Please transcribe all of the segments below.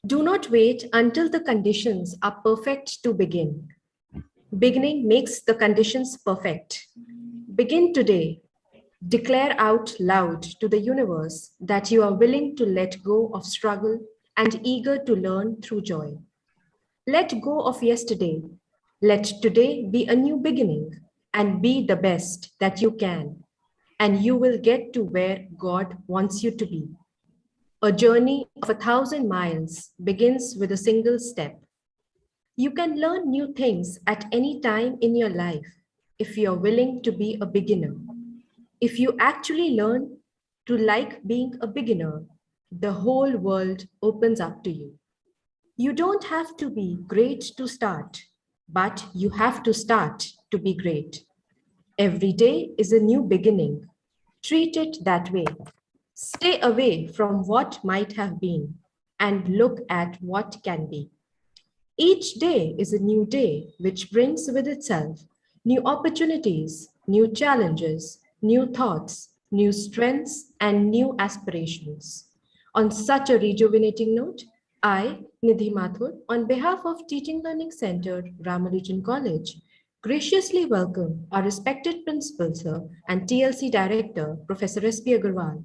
Do not wait until the conditions are perfect to begin. Beginning makes the conditions perfect. Begin today. Declare out loud to the universe that you are willing to let go of struggle and eager to learn through joy. Let go of yesterday. Let today be a new beginning and be the best that you can, and you will get to where God wants you to be. A journey of 1,000 miles begins with a single step. You can learn new things at any time in your life if you're willing to be a beginner. If you actually learn to like being a beginner, the whole world opens up to you. You don't have to be great to start, but you have to start to be great. Every day is a new beginning. Treat it that way. Stay away from what might have been and look at what can be. Each day is a new day, which brings with itself new opportunities, new challenges, new thoughts, new strengths, and new aspirations. On such a rejuvenating note, I, Nidhi Mathur, on behalf of Teaching Learning Center, Ramanujan College, graciously welcome our respected Principal Sir and TLC Director, Professor S.P. Agarwal,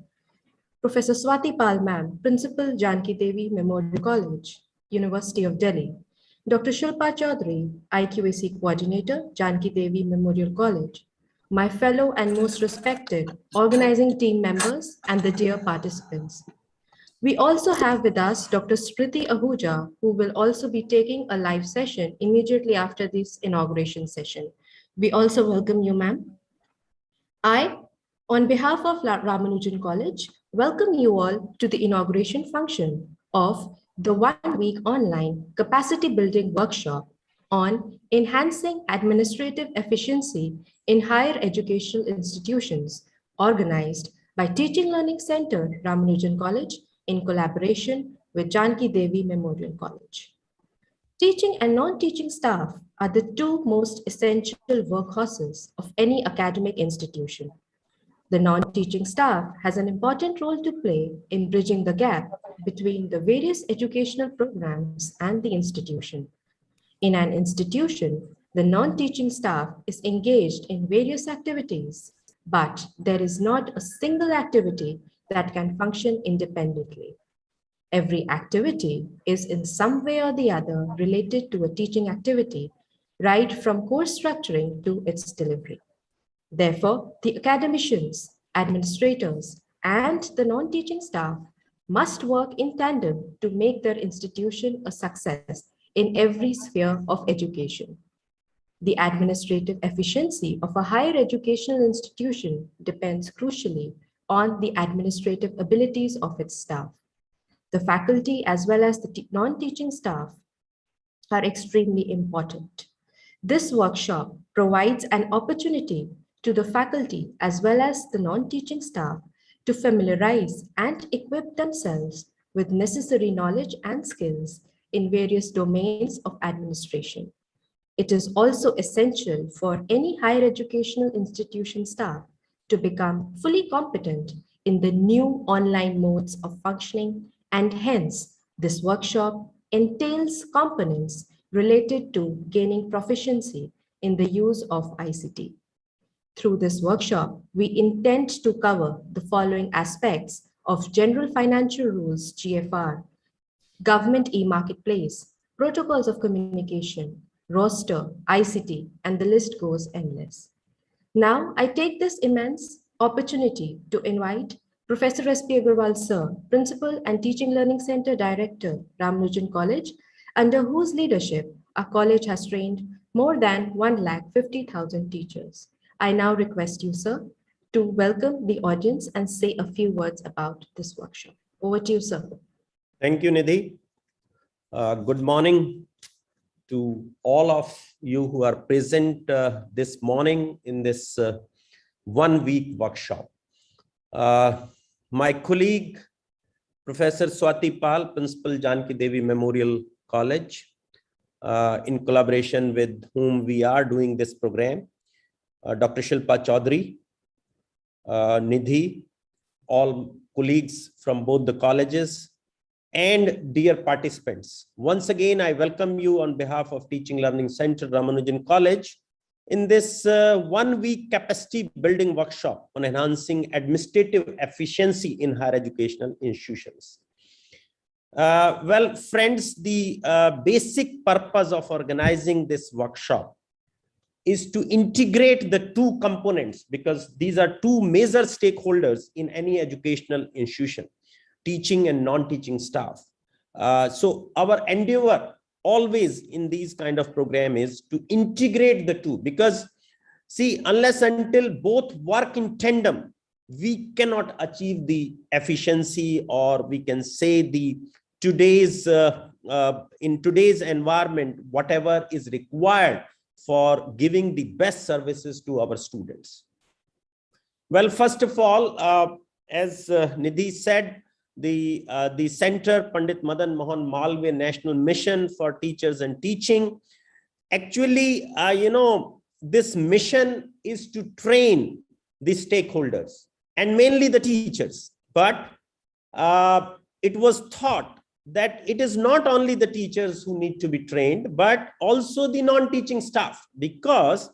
Professor Swati Pal Ma'am, Principal Janki Devi Memorial College, University of Delhi, Dr. Shilpa Chaudhary, IQAC Coordinator, Janki Devi Memorial College, my fellow and most respected organizing team members, and the dear participants. We also have with us Dr. Smithy Ahuja, who will also be taking a live session immediately after this inauguration session. We also welcome you, ma'am. I, on behalf of Ramanujan College, welcome you all to the inauguration function of the one-week online capacity building workshop on enhancing administrative efficiency in higher educational institutions, organized by Teaching Learning Center, Ramanujan College, in collaboration with Janki Devi Memorial College. Teaching and non-teaching staff are the two most essential workhorses of any academic institution. The non-teaching staff has an important role to play in bridging the gap between the various educational programs and the institution. In an institution, the non-teaching staff is engaged in various activities, but there is not a single activity that can function independently. Every activity is in some way or the other related to a teaching activity, right from course structuring to its delivery. Therefore, the academicians, administrators, and the non-teaching staff must work in tandem to make their institution a success in every sphere of education. The administrative efficiency of a higher educational institution depends crucially on the administrative abilities of its staff. The faculty as well as the non-teaching staff are extremely important. This workshop provides an opportunity to the faculty as well as the non-teaching staff to familiarize and equip themselves with necessary knowledge and skills in various domains of administration. It is also essential for any higher educational institution staff to become fully competent in the new online modes of functioning, and hence this workshop entails components related to gaining proficiency in the use of ICT. Through this workshop, we intend to cover the following aspects of General Financial Rules GFR, Government e-Marketplace, Protocols of Communication, Roster, ICT, and the list goes endless. Now, I take this immense opportunity to invite Professor S.P. Agarwal Sir, Principal and Teaching Learning Center Director, Ramanujan College, under whose leadership our college has trained more than 150,000 teachers. I now request you, sir, to welcome the audience and say a few words about this workshop. Over to you, sir. Thank you, Nidhi. Good morning to all of you who are present this morning in this one-week workshop. My colleague, Professor Swati Pal, Principal Janki Devi Memorial College, in collaboration with whom we are doing this program, Dr. Shilpa Chaudhary, Nidhi, all colleagues from both the colleges, and dear participants. Once again, I welcome you on behalf of Teaching Learning Center, Ramanujan College, in this 1-week capacity building workshop on enhancing administrative efficiency in higher educational institutions. Well, friends, the basic purpose of organizing this workshop is to integrate the two components, because these are two major stakeholders in any educational institution: teaching and non-teaching staff. So our endeavor always in these kind of program is to integrate the two, because see, unless until both work in tandem, we cannot achieve the efficiency, or we can say the today's in today's environment, whatever is required for giving the best services to our students. Well, first of all, as Nidhi said, the Center Pandit Madan Mohan Malviya National Mission for Teachers and Teaching, actually, this mission is to train the stakeholders and mainly the teachers. But it was thought that it is not only the teachers who need to be trained, but also the non-teaching staff, because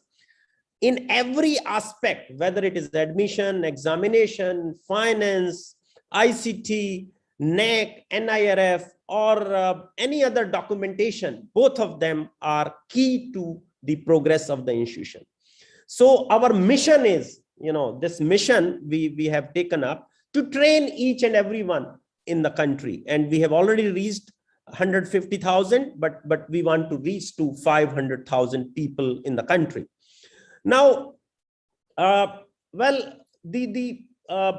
in every aspect, whether it is admission, examination, finance, ICT, NEC, NIRF, or any other documentation, both of them are key to the progress of the institution. So our mission is, this mission we have taken up to train each and every one in the country, and we have already reached 150,000, but we want to reach to 500,000 people in the country. Now, well,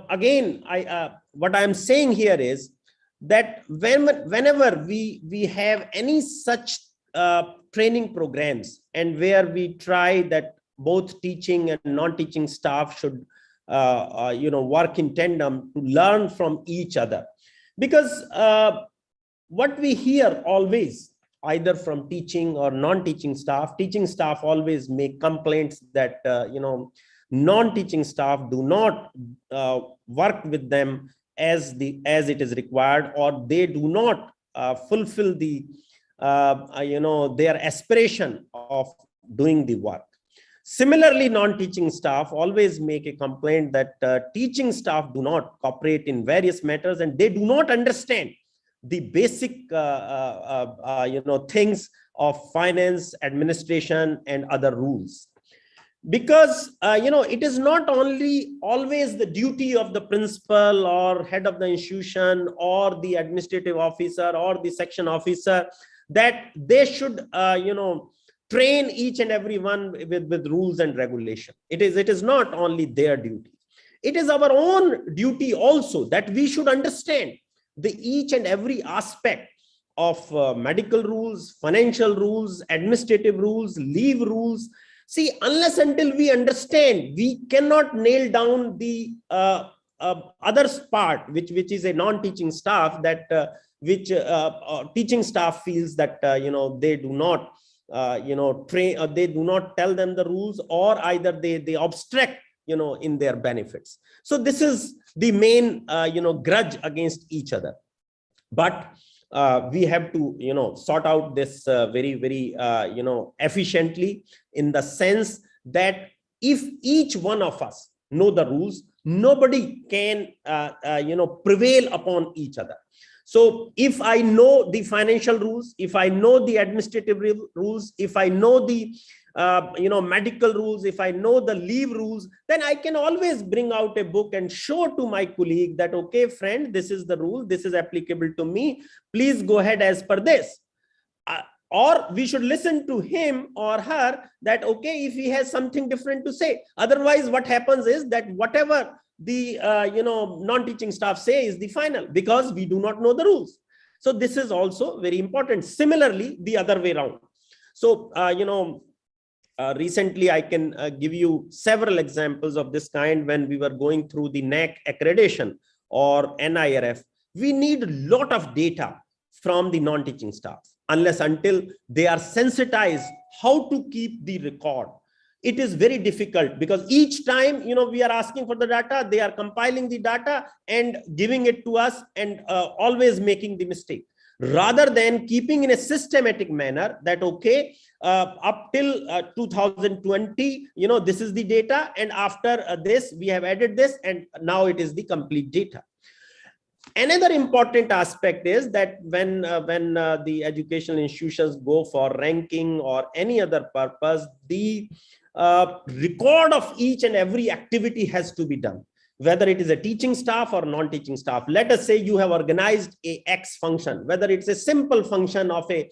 again, what I am saying here is that whenever we have any such training programs, and where we try that both teaching and non-teaching staff should work in tandem to learn from each other, because what we hear always, either from teaching or non-teaching staff, teaching staff always make complaints that non-teaching staff do not work with them as it is required, or they do not fulfill the their aspiration of doing the work. Similarly, non-teaching staff always make a complaint that teaching staff do not cooperate in various matters, and they do not understand the basic things of finance, administration, and other rules. Because it is not only always the duty of the principal or head of the institution or the administrative officer or the section officer that they should train each and every one with rules and regulation. It is not only their duty. It is our own duty also that we should understand the each and every aspect of medical rules, financial rules, administrative rules, leave rules. See, unless until we understand, we cannot nail down the other part, which is a non-teaching staff, that which teaching staff feels that they do not train, or they do not tell them the rules, or either they obstruct in their benefits. So this is the main grudge against each other. But we have to sort out this very efficiently, in the sense that if each one of us know the rules, nobody can prevail upon each other. So if I know the financial rules, if I know the administrative rules, if I know the medical rules, if I know the leave rules, then I can always bring out a book and show to my colleague that, okay, friend, this is the rule, this is applicable to me, please go ahead as per this. Or we should listen to him or her that, okay, if he has something different to say. Otherwise, what happens is that whatever the non-teaching staff say is the final, because we do not know the rules. So this is also very important. Similarly, the other way around. So recently I can give you several examples of this kind. When we were going through the NEC accreditation or NIRF, we need a lot of data from the non-teaching staff, unless until they are sensitized how to keep the record. it is very difficult, because each time, we are asking for the data, they are compiling the data and giving it to us, and always making the mistake, rather than keeping in a systematic manner that, okay, up till 2020, this is the data, and after this we have added this, and now it is the complete data. Another important aspect is that when the educational institutions go for ranking or any other purpose, the record of each and every activity has to be done, whether it is a teaching staff or non-teaching staff. Let us say you have organized a X function, whether it's a simple function of a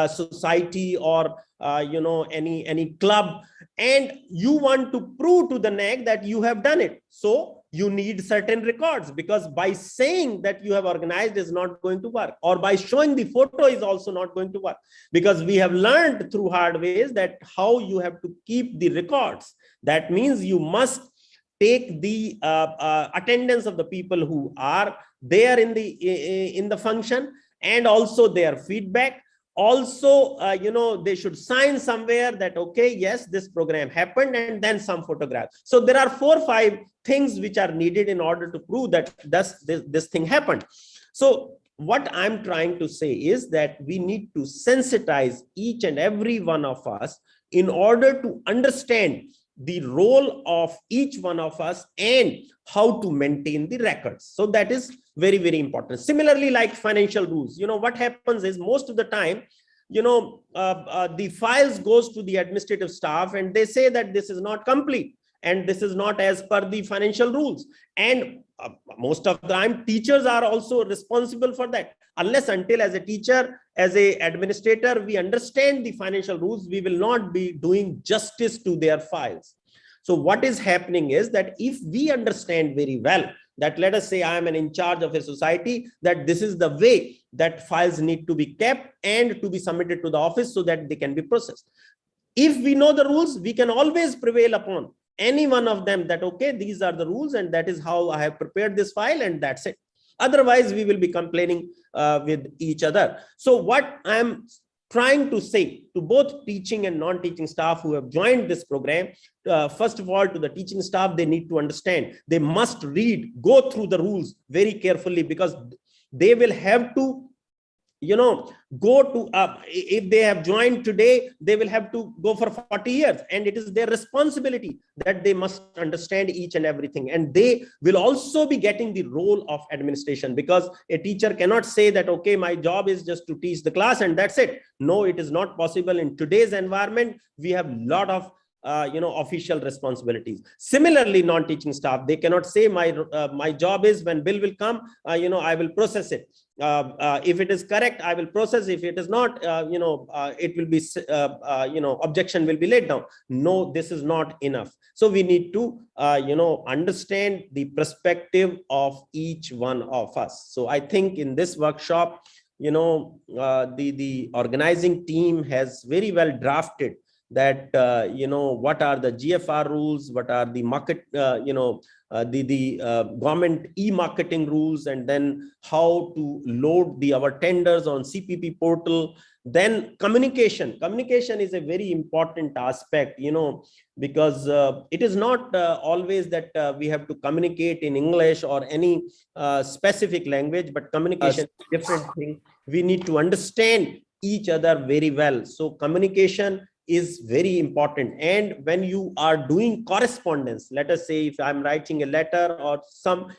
society or any club, and you want to prove to the NAC that you have done it. So you need certain records, because by saying that you have organized is not going to work, or by showing the photo is also not going to work, because we have learned through hard ways that how you have to keep the records. That means you must take the attendance of the people who are there in the function, and also their feedback. Also, they should sign somewhere that, okay, yes, this program happened, and then some photographs. So there are 4 or 5 things which are needed in order to prove that this thing happened. So what I'm trying to say is that we need to sensitize each and every one of us in order to understand the role of each one of us and how to maintain the records. So that is very, very important. Similarly, like financial rules, what happens is most of the time, the files goes to the administrative staff, and they say that this is not complete and this is not as per the financial rules. And most of the time, teachers are also responsible for that. Unless until as a teacher, as a administrator, we understand the financial rules, we will not be doing justice to their files. So what is happening is that if we understand very well that, let us say I am in charge of a society, that this is the way that files need to be kept and to be submitted to the office so that they can be processed. If we know the rules, we can always prevail upon any one of them that, okay, these are the rules and that is how I have prepared this file, and that's it. Otherwise, we will be complaining with each other. So what I'm trying to say to both teaching and non-teaching staff who have joined this program, first of all, to the teaching staff, they need to understand, they must read, go through the rules very carefully, because they will have to go to, if they have joined today, they will have to go for 40 years. And it is their responsibility that they must understand each and everything. And they will also be getting the role of administration, because a teacher cannot say that, okay, my job is just to teach the class and that's it. No, it is not possible. In today's environment, we have a lot of official responsibilities. Similarly, non-teaching staff, they cannot say my job is when bill will come, I will process it. If it is correct, I will process. If it is not, it will be, objection will be laid down. No, this is not enough. So we need to, understand the perspective of each one of us. So I think in this workshop, the organizing team has very well drafted that, what are the GFR rules, what are the market, the government e-marketing rules, and then how to load our tenders on CPP portal. Then communication is a very important aspect, because it is not always that we have to communicate in English or any specific language, but communication is a different thing. We need to understand each other very well. So communication is very important. And when you are doing correspondence, let us say if I'm writing a letter, or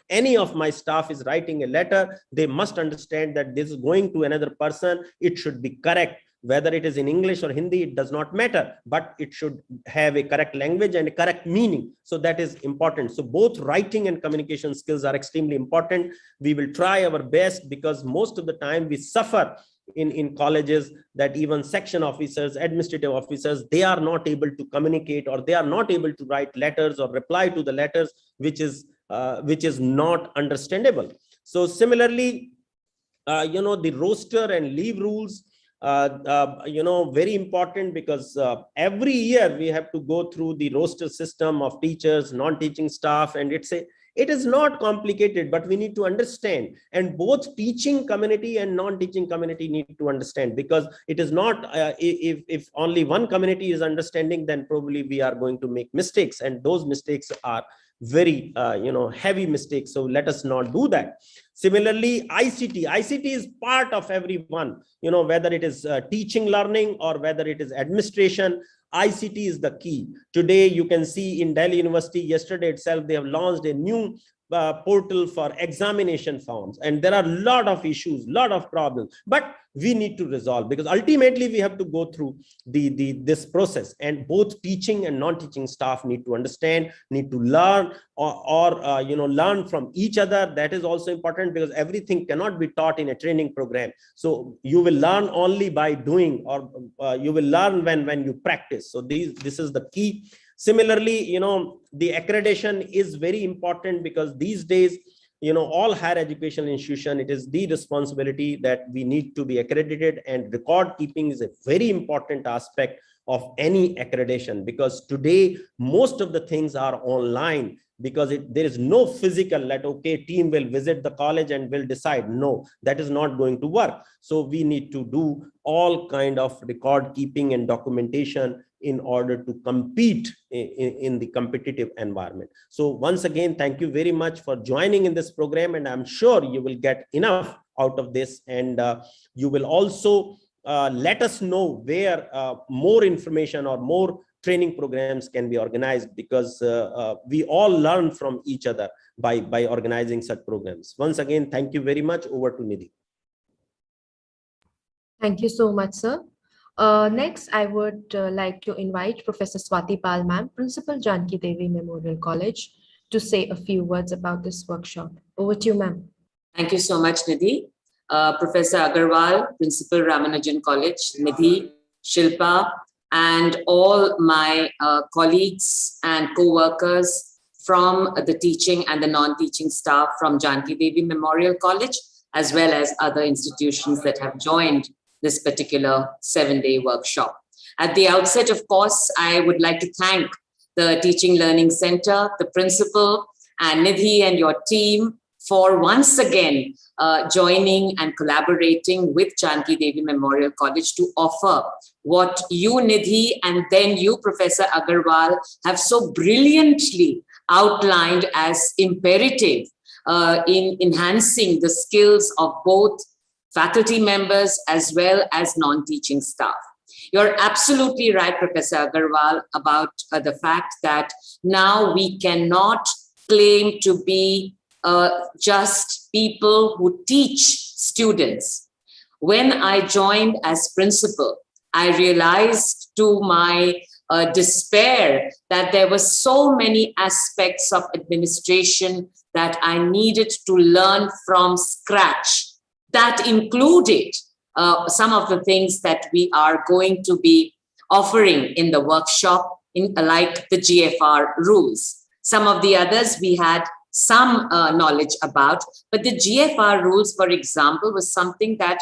any of my staff is writing a letter, they must understand that this is going to another person. It should be correct, whether it is in English or Hindi, it does not matter, but it should have a correct language and a correct meaning. So that is important. So both writing and communication skills are extremely important. We will try our best, because most of the time we suffer in colleges that even section officers, administrative officers, they are not able to communicate, or they are not able to write letters or reply to the letters, which is not understandable. So similarly, the roster and leave rules, very important, because every year we have to go through the roster system of teachers, non-teaching staff, and it's It is not complicated, but we need to understand, and both teaching community and non-teaching community need to understand, because it is not if only one community is understanding, then probably we are going to make mistakes, and those mistakes are very heavy mistakes. So let us not do that. Similarly, ICT is part of everyone, whether it is teaching, learning, or whether it is administration. ICT is the key. Today, you can see in Delhi University, yesterday itself, they have launched a new portal for examination forms. And there are a lot of issues, lot of problems, but we need to resolve, because ultimately we have to go through this process, and both teaching and non-teaching staff need to understand, need to learn, or learn from each other. That is also important, because everything cannot be taught in a training program. So you will learn only by doing, or you will learn when you practice. So this is the key. Similarly, the accreditation is very important, because these days, all higher education institution, it is the responsibility that we need to be accredited, and record keeping is a very important aspect of any accreditation, because today most of the things are online, because there is no physical that, okay, team will visit the college and will decide. No, that is not going to work. So we need to do all kind of record keeping and documentation in order to compete in the competitive environment. So once again, thank you very much for joining in this program, and I'm sure you will get enough out of this, and you will also let us know where more information or more training programs can be organized, because we all learn from each other by organizing such programs. Once again, thank you very much. Over to Nidhi. Thank you so much, sir. Next, I would like to invite Professor Swati Pal, ma'am, Principal Janki Devi Memorial College, to say a few words about this workshop. Over to you, ma'am. Thank you so much, Nidhi. Professor Agarwal, Principal Ramanujan College, Nidhi, Shilpa, and all my colleagues and co-workers from the teaching and the non-teaching staff from Janki Devi Memorial College, as well as other institutions that have joined this particular 7-day workshop. At the outset, of course, I would like to thank the Teaching Learning Center, the principal, and Nidhi and your team for once again joining and collaborating with Janki Devi Memorial College to offer what you, Nidhi, and then you, Professor Agarwal, have so brilliantly outlined as imperative in enhancing the skills of both faculty members as well as non-teaching staff. You're absolutely right, Professor Agarwal, about the fact that now we cannot claim to be just people who teach students. When I joined as principal, I realized to my despair that there were so many aspects of administration that I needed to learn from scratch. That included some of the things that we are going to be offering in the workshop, like the GFR rules. Some of the others we had some knowledge about, but the GFR rules, for example, was something that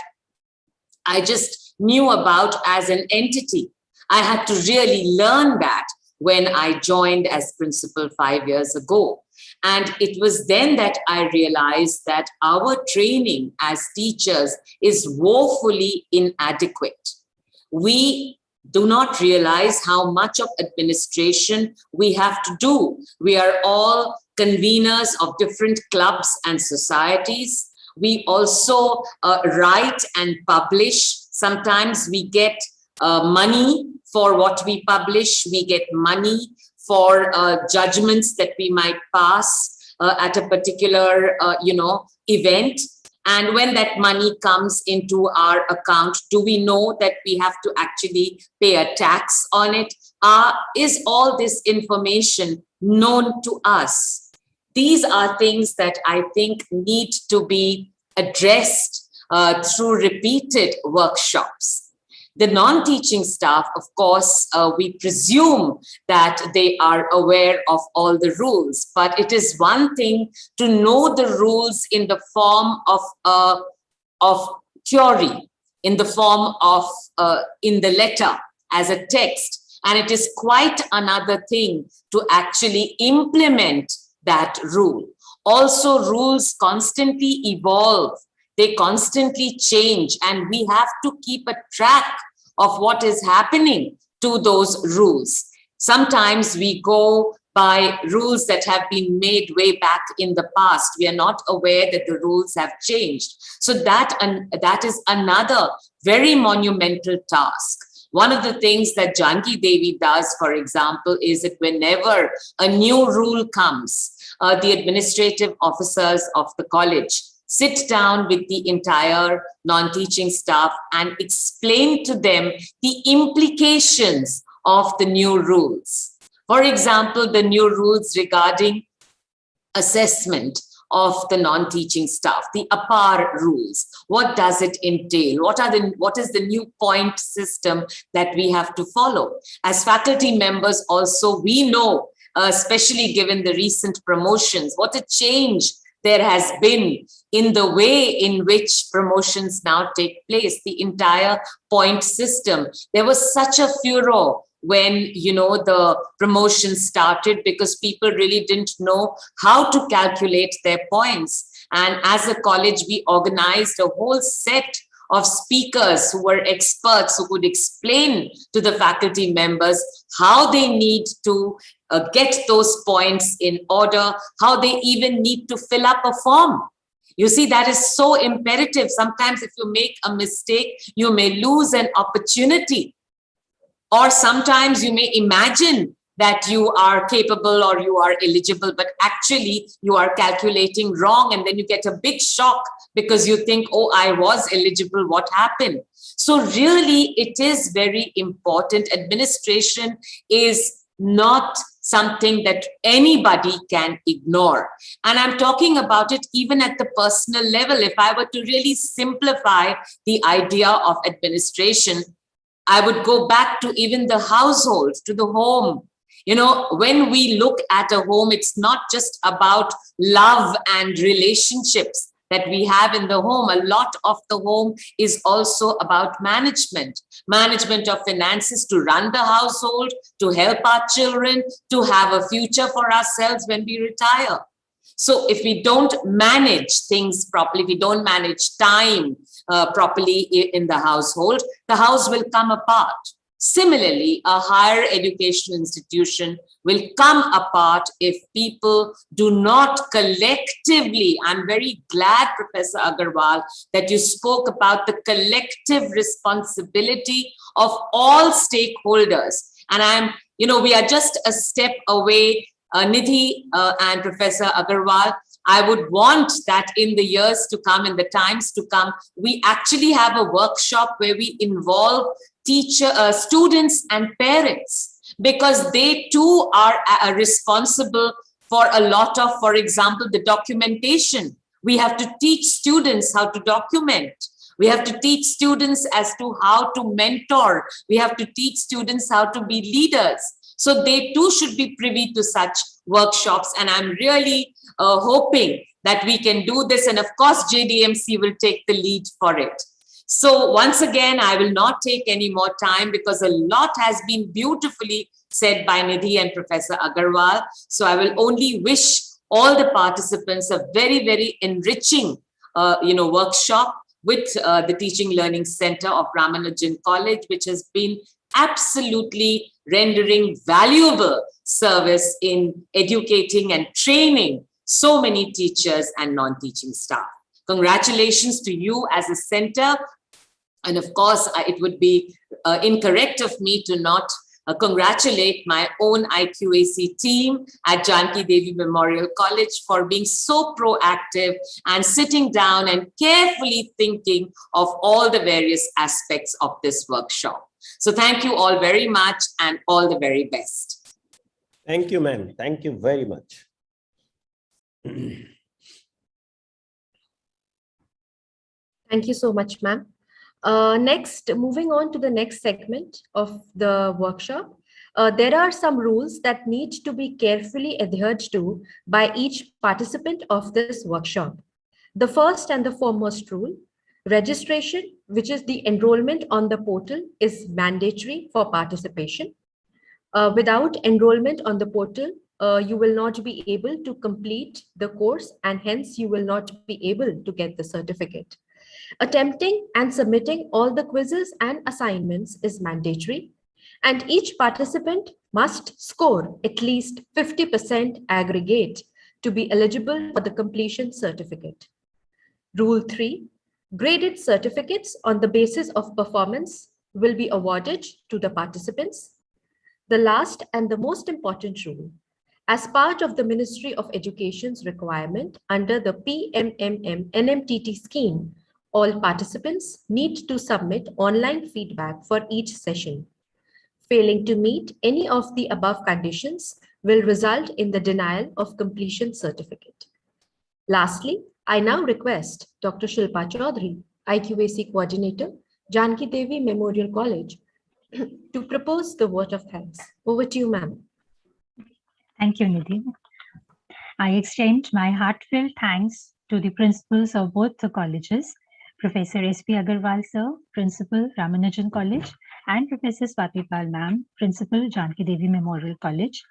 I just knew about as an entity. I had to really learn that when I joined as principal 5 years ago. And it was then that I realized that our training as teachers is woefully inadequate. We do not realize how much of administration we have to do. We are all conveners of different clubs and societies. We also write and publish. Sometimes we get money for what we publish. We get money for judgments that we might pass at a particular, event. And when that money comes into our account, do we know that we have to actually pay a tax on it? Is all this information known to us? These are things that I think need to be addressed through repeated workshops. The non-teaching staff, of course, we presume that they are aware of all the rules, but it is one thing to know the rules in the form of theory, in the form of, in the letter as a text, and it is quite another thing to actually implement that rule. Also, rules constantly evolve. They constantly change, and we have to keep a track of what is happening to those rules. Sometimes we go by rules that have been made way back in the past. We are not aware that the rules have changed. So that is another very monumental task. One of the things that Janki Devi does, for example, is that whenever a new rule comes, the administrative officers of the college sit down with the entire non-teaching staff and explain to them the implications of the new rules. For example, the new rules regarding assessment of the non-teaching staff, the APAR rules. What does it entail? What is the new point system that we have to follow? As faculty members also, we know, especially given the recent promotions, what a change there has been in the way in which promotions now take place, the entire point system. There was such a furor when, the promotion started, because people really didn't know how to calculate their points. And as a college, we organized a whole set of speakers who were experts, who could explain to the faculty members how they need to get those points in order, how they even need to fill up a form. You see, that is so imperative. Sometimes if you make a mistake, you may lose an opportunity. Or sometimes you may imagine that you are capable or you are eligible, but actually you are calculating wrong, and then you get a big shock because you think, oh, I was eligible, what happened? So really, it is very important. Administration is not something that anybody can ignore. And I'm talking about it even at the personal level. If I were to really simplify the idea of administration, I would go back to even the household, to the home. When we look at a home, it's not just about love and relationships that we have in the home. A lot of the home is also about management of finances, to run the household, to help our children, to have a future for ourselves when we retire. So if we don't manage things properly, if we don't manage time properly in the household, the house will come apart. Similarly, a higher education institution will come apart if people do not collectively. I'm very glad, Professor Agarwal, that you spoke about the collective responsibility of all stakeholders. And we are just a step away. Nidhi and Professor Agarwal, I would want that in the years to come, in the times to come, we actually have a workshop where we involve students and parents, because they too are responsible for a lot of, for example, the documentation. We have to teach students how to document. We have to teach students as to how to mentor. We have to teach students how to be leaders. So they too should be privy to such workshops. And I'm really hoping that we can do this. And of course, JDMC will take the lead for it. So once again, I will not take any more time, because a lot has been beautifully said by Nidhi and Professor Agarwal. So I will only wish all the participants a very, very enriching workshop with the Teaching Learning Center of Ramanujan College, which has been absolutely rendering valuable service in educating and training so many teachers and non-teaching staff. Congratulations to you as a center. And of course, it would be incorrect of me to not congratulate my own IQAC team at Janki Devi Memorial College for being so proactive and sitting down and carefully thinking of all the various aspects of this workshop. So thank you all very much, and all the very best. Thank you, ma'am. Thank you very much. Thank you so much, ma'am. Next, moving on to the next segment of the workshop, there are some rules that need to be carefully adhered to by each participant of this workshop. The first and the foremost rule: registration, which is the enrollment on the portal, is mandatory for participation. Without enrollment on the portal, you will not be able to complete the course, and hence you will not be able to get the certificate. Attempting and submitting all the quizzes and assignments is mandatory, and each participant must score at least 50% aggregate to be eligible for the completion certificate. Rule 3, graded certificates on the basis of performance will be awarded to the participants. The last and the most important rule, as part of the Ministry of Education's requirement under the PMMM NMTT scheme, all participants need to submit online feedback for each session. Failing to meet any of the above conditions will result in the denial of completion certificate. Lastly, I now request Dr. Shilpa Chaudhary, IQAC Coordinator, Janki Devi Memorial College, to propose the vote of thanks. Over to you, ma'am. Thank you, Nidhi. I extend my heartfelt thanks to the principals of both the colleges, Professor S.P. Agarwal sir, Principal Ramanujan College, and Professor Swati Pal ma'am, Principal Janki Devi Memorial College,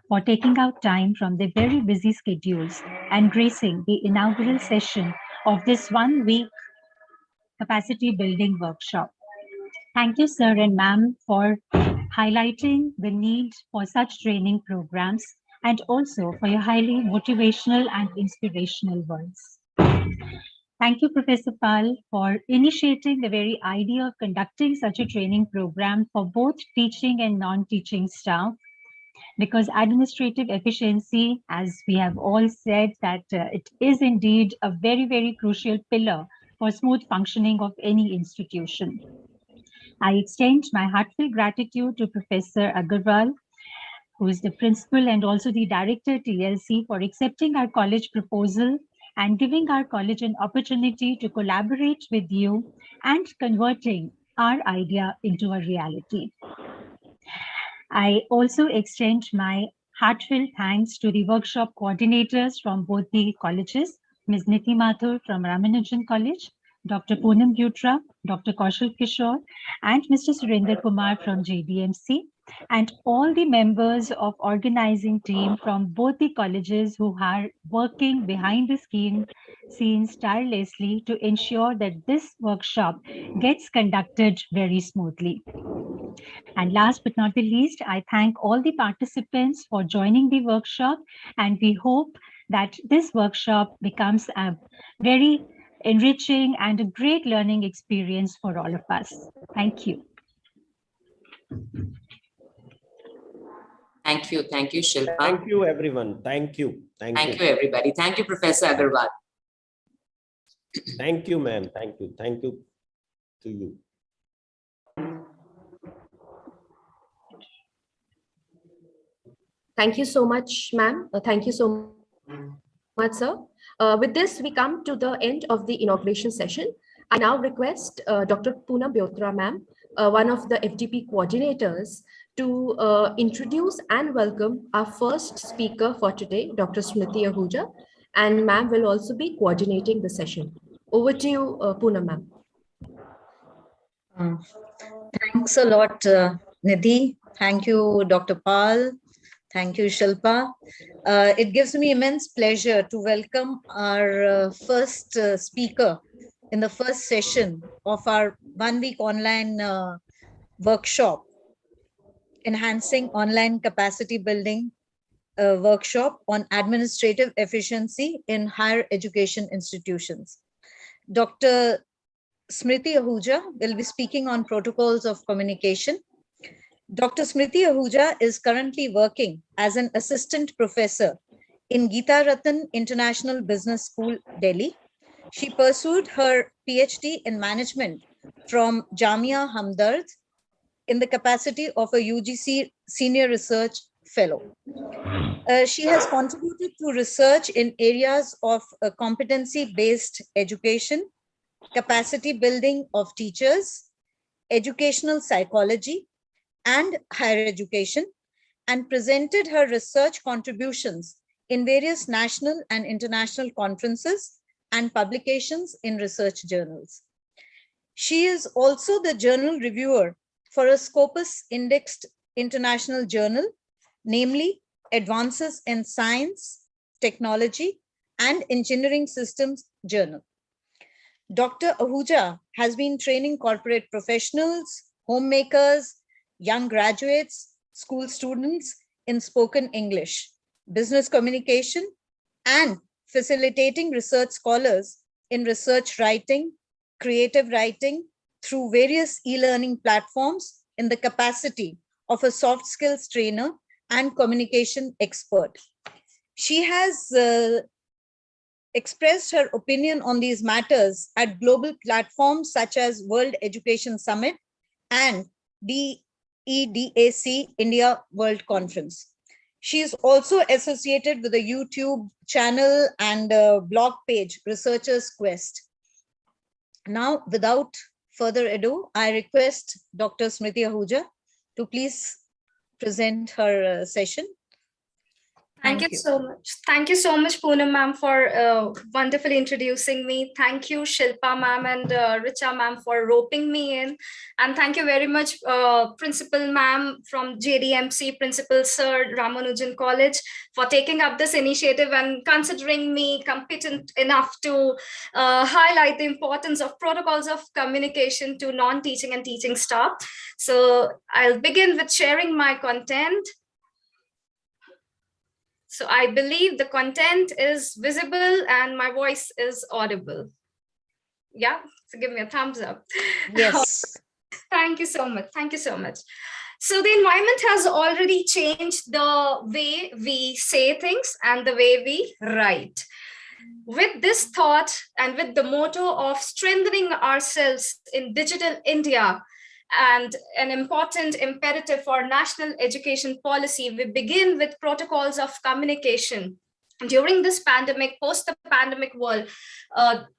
for taking out time from their very busy schedules and gracing the inaugural session of this 1-week capacity building workshop. Thank you, sir and ma'am, for highlighting the need for such training programs and also for your highly motivational and inspirational words. Thank you, Professor Pal, for initiating the very idea of conducting such a training program for both teaching and non-teaching staff, because administrative efficiency, as we have all said, that it is indeed a very, very crucial pillar for smooth functioning of any institution. I extend my heartfelt gratitude to Professor Agarwal, who is the principal and also the director TLC, for accepting our college proposal and giving our college an opportunity to collaborate with you and converting our idea into a reality. I also extend my heartfelt thanks to the workshop coordinators from both the colleges, Ms. Niti Mathur from Ramanujan College, Dr. Poonam Butra, Dr. Kaushal Kishore, and Mr. Surinder Kumar from JDMC, and all the members of organizing team from both the colleges who are working behind the scenes tirelessly to ensure that this workshop gets conducted very smoothly. And last but not the least, I thank all the participants for joining the workshop, and we hope that this workshop becomes a very enriching and a great learning experience for all of us. Thank you. Thank you, Shilpa. Thank you, everyone. Thank you. Thank you, everybody. Thank you, Professor Agarwal. Thank you, ma'am. Thank you. Thank you to you. Thank you so much, ma'am. Thank you so much, sir. With this, we come to the end of the inauguration session. I now request Dr. Poonam Butra, ma'am, one of the FDP coordinators, to introduce and welcome our first speaker for today, Dr. Smithy Ahuja, and ma'am will also be coordinating the session. Over to you, Poonam, ma'am. Thanks a lot, Nidhi. Thank you, Dr. Pal. Thank you, Shilpa. It gives me immense pleasure to welcome our first speaker in the first session of our 1-week online workshop, Enhancing Online Capacity Building workshop on administrative efficiency in higher education institutions. Dr. Smithy Ahuja will be speaking on protocols of communication. Dr. Smithy Ahuja is currently working as an assistant professor in Geeta Ratan International Business School, Delhi. She pursued her PhD in management from Jamia Hamdard in the capacity of a UGC Senior Research Fellow. She has contributed to research in areas of competency-based education, capacity building of teachers, educational psychology, and higher education, and presented her research contributions in various national and international conferences and publications in research journals. She is also the journal reviewer for a Scopus indexed international journal, namely Advances in Science, Technology, and Engineering Systems journal. Dr. Ahuja has been training corporate professionals, homemakers, young graduates, school students in spoken English, business communication, and facilitating research scholars in research writing, creative writing through various e-learning platforms in the capacity of a soft skills trainer and communication expert. She has expressed her opinion on these matters at global platforms such as World Education Summit and DEDAC India World Conference. She is also associated with the YouTube channel and blog page Researchers Quest. Now, without further ado, I request Dr. Smithy Ahuja to please present her session. Thank you so much. Thank you so much, Poonam ma'am, for wonderfully introducing me. Thank you, Shilpa ma'am and Richa ma'am for roping me in. And thank you very much, Principal ma'am from JDMC, Principal Sir Ramanujan College, for taking up this initiative and considering me competent enough to highlight the importance of protocols of communication to non-teaching and teaching staff. So I'll begin with sharing my content. So I believe the content is visible and my voice is audible. Yeah, so give me a thumbs up. Yes. Thank you so much. Thank you so much. So the environment has already changed the way we say things and the way we write. With this thought and with the motto of strengthening ourselves in digital India, and an important imperative for national education policy, we begin with protocols of communication. During this pandemic, post the pandemic world,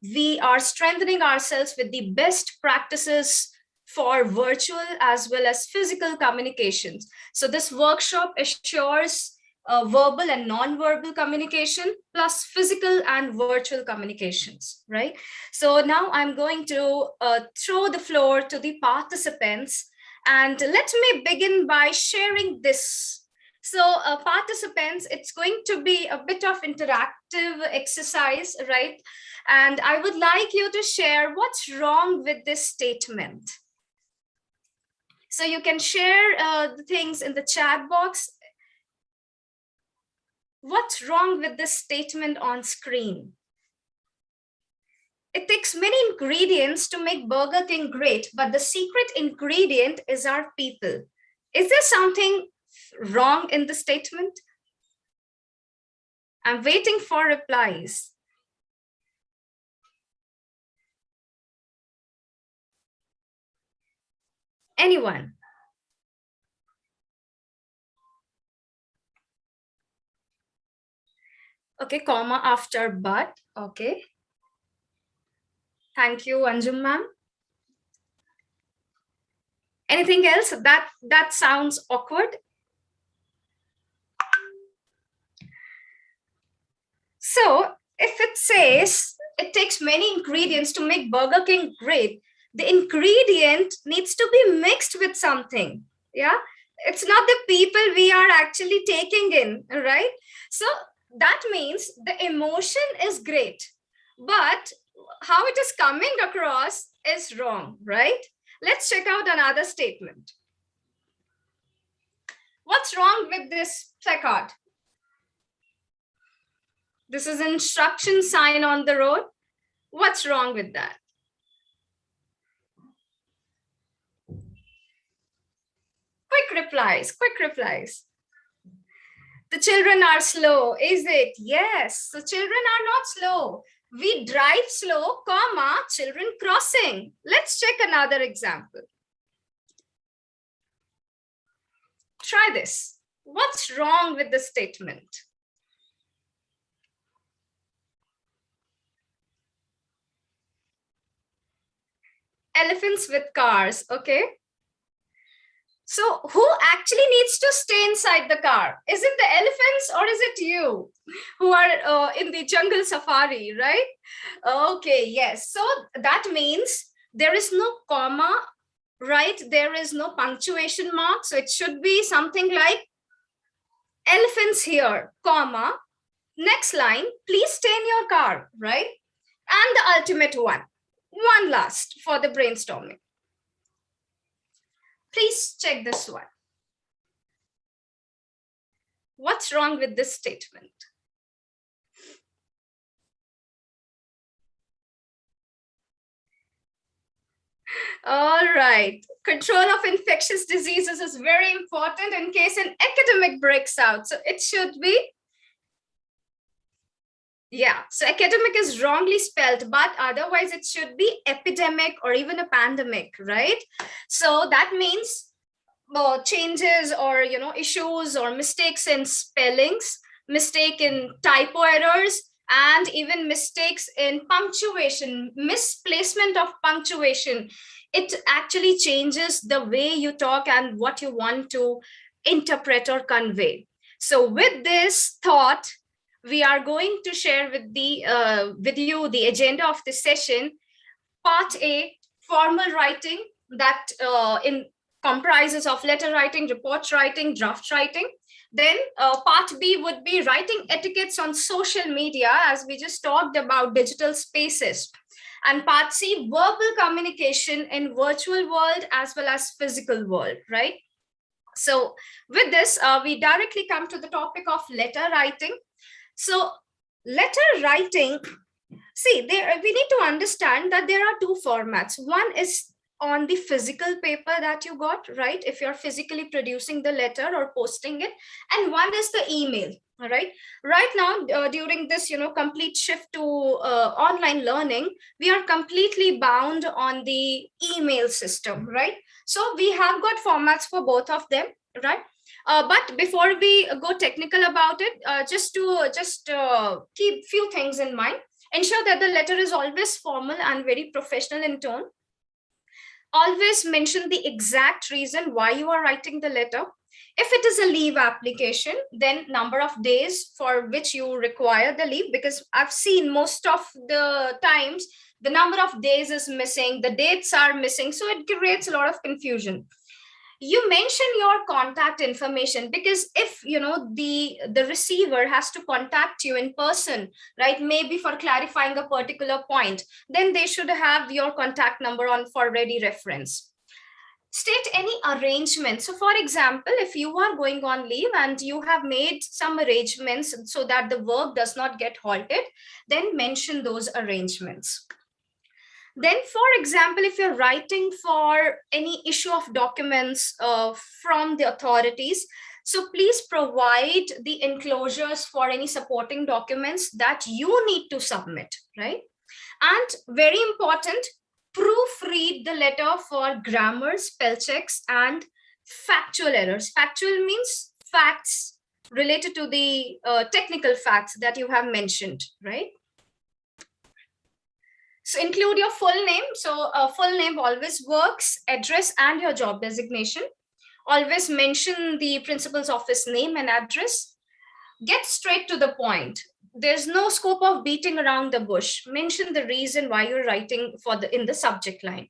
we are strengthening ourselves with the best practices for virtual as well as physical communications. So this workshop assures verbal and non-verbal communication plus physical and virtual communications, right? So now I'm going to throw the floor to the participants, and let me begin by sharing this. So participants, it's going to be a bit of interactive exercise, right? And I would like you to share what's wrong with this statement. So you can share the things in the chat box. What's wrong with this statement on screen? It takes many ingredients to make Burger King great, but the secret ingredient is our people. Is there something wrong in the statement? I'm waiting for replies. Anyone? Okay, comma after but, okay. Thank you, Anjum ma'am. Anything else? That sounds awkward. So if it says it takes many ingredients to make Burger King great, the ingredient needs to be mixed with something. Yeah, it's not the people we are actually taking in, right? So that means the emotion is great, but how it is coming across is wrong, right? Let's check out another statement. What's wrong with this placard? This is an instruction sign on the road. What's wrong with that? Quick replies, quick replies. The children are slow, is it? Yes, the children are not slow. We drive slow, comma, children crossing. Let's check another example. Try this. What's wrong with the statement? Elephants with cars, okay? So who actually needs to stay inside the car? Is it the elephants or is it you who are in the jungle safari, right? Okay, yes. So that means there is no comma, right? There is no punctuation mark. So it should be something like elephants here, comma, next line, please stay in your car, right? And the ultimate one last for the brainstorming. Please check this one. What's wrong with this statement? All right. Control of infectious diseases is very important in case an epidemic breaks out. So it should be, yeah, so academic is wrongly spelled, but otherwise it should be epidemic or even a pandemic, right? So that means changes or issues or mistakes in spellings, mistake in typo errors, and even mistakes in punctuation, misplacement of punctuation. It actually changes the way you talk and what you want to interpret or convey. So with this thought, we are going to share with you the agenda of this session. Part A, formal writing, that comprises of letter writing, report writing, draft writing. Then part B would be writing etiquettes on social media, as we just talked about digital spaces. And part C, verbal communication in virtual world as well as physical world, right? So with this, we directly come to the topic of letter writing. So letter writing, see, we need to understand that there are two formats. One is on the physical paper that you got, right? If you're physically producing the letter or posting it, and one is the email, all right? Right now, during this, complete shift to online learning, we are completely bound on the email system, right? So we have got formats for both of them, right? But before we go technical about it, just keep few things in mind. Ensure that the letter is always formal and very professional in tone. Always mention the exact reason why you are writing the letter. If it is a leave application, then number of days for which you require the leave, because I've seen most of the times the number of days is missing, the dates are missing, so it creates a lot of confusion. You mention your contact information, because if the receiver has to contact you in person, right, maybe for clarifying a particular point, then they should have your contact number on for ready reference. State any arrangement. So for example, if you are going on leave and you have made some arrangements so that the work does not get halted, then mention those arrangements. Then, for example, if you're writing for any issue of documents from the authorities, so please provide the enclosures for any supporting documents that you need to submit, right? And very important, proofread the letter for grammar, spell checks, and factual errors. Factual means facts related to the technical facts that you have mentioned, right? So include your full name. So full name always works, address, and your job designation. Always mention the principal's office name and address. Get straight to the point. There's no scope of beating around the bush. Mention the reason why you're writing in the subject line.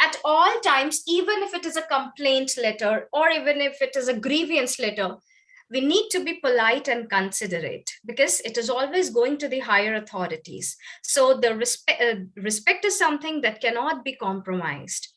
At all times, even if it is a complaint letter or even if it is a grievance letter, we need to be polite and considerate, because it is always going to the higher authorities. So the respect is something that cannot be compromised.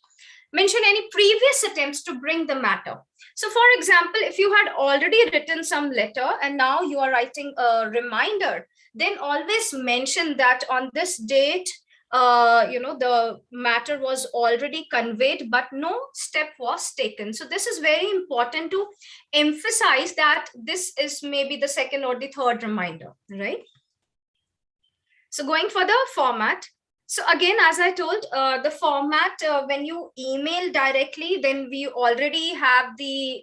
Mention any previous attempts to bring the matter. So for example, if you had already written some letter and now you are writing a reminder, then always mention that on this date, the matter was already conveyed, but no step was taken. So this is very important to emphasize that this is maybe the second or the third reminder, right? So going for the format. So again, as I told, the format, when you email directly, then we already have the,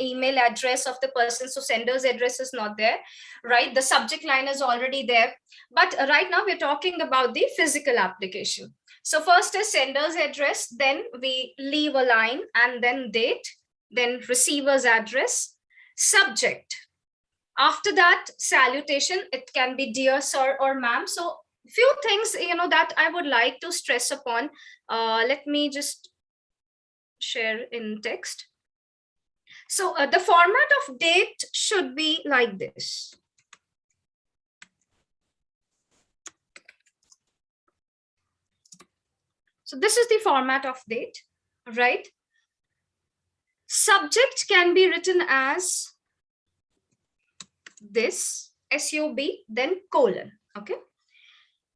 email address of the person. So sender's address is not there, right? The subject line is already there. But right now we're talking about the physical application. So first is sender's address, then we leave a line and then date, then receiver's address, subject. After that, salutation, it can be dear sir or ma'am. So few things that I would like to stress upon. Let me just share in text. So the format of date should be like this. So this is the format of date, right? Subject can be written as this, SUB, then colon, okay?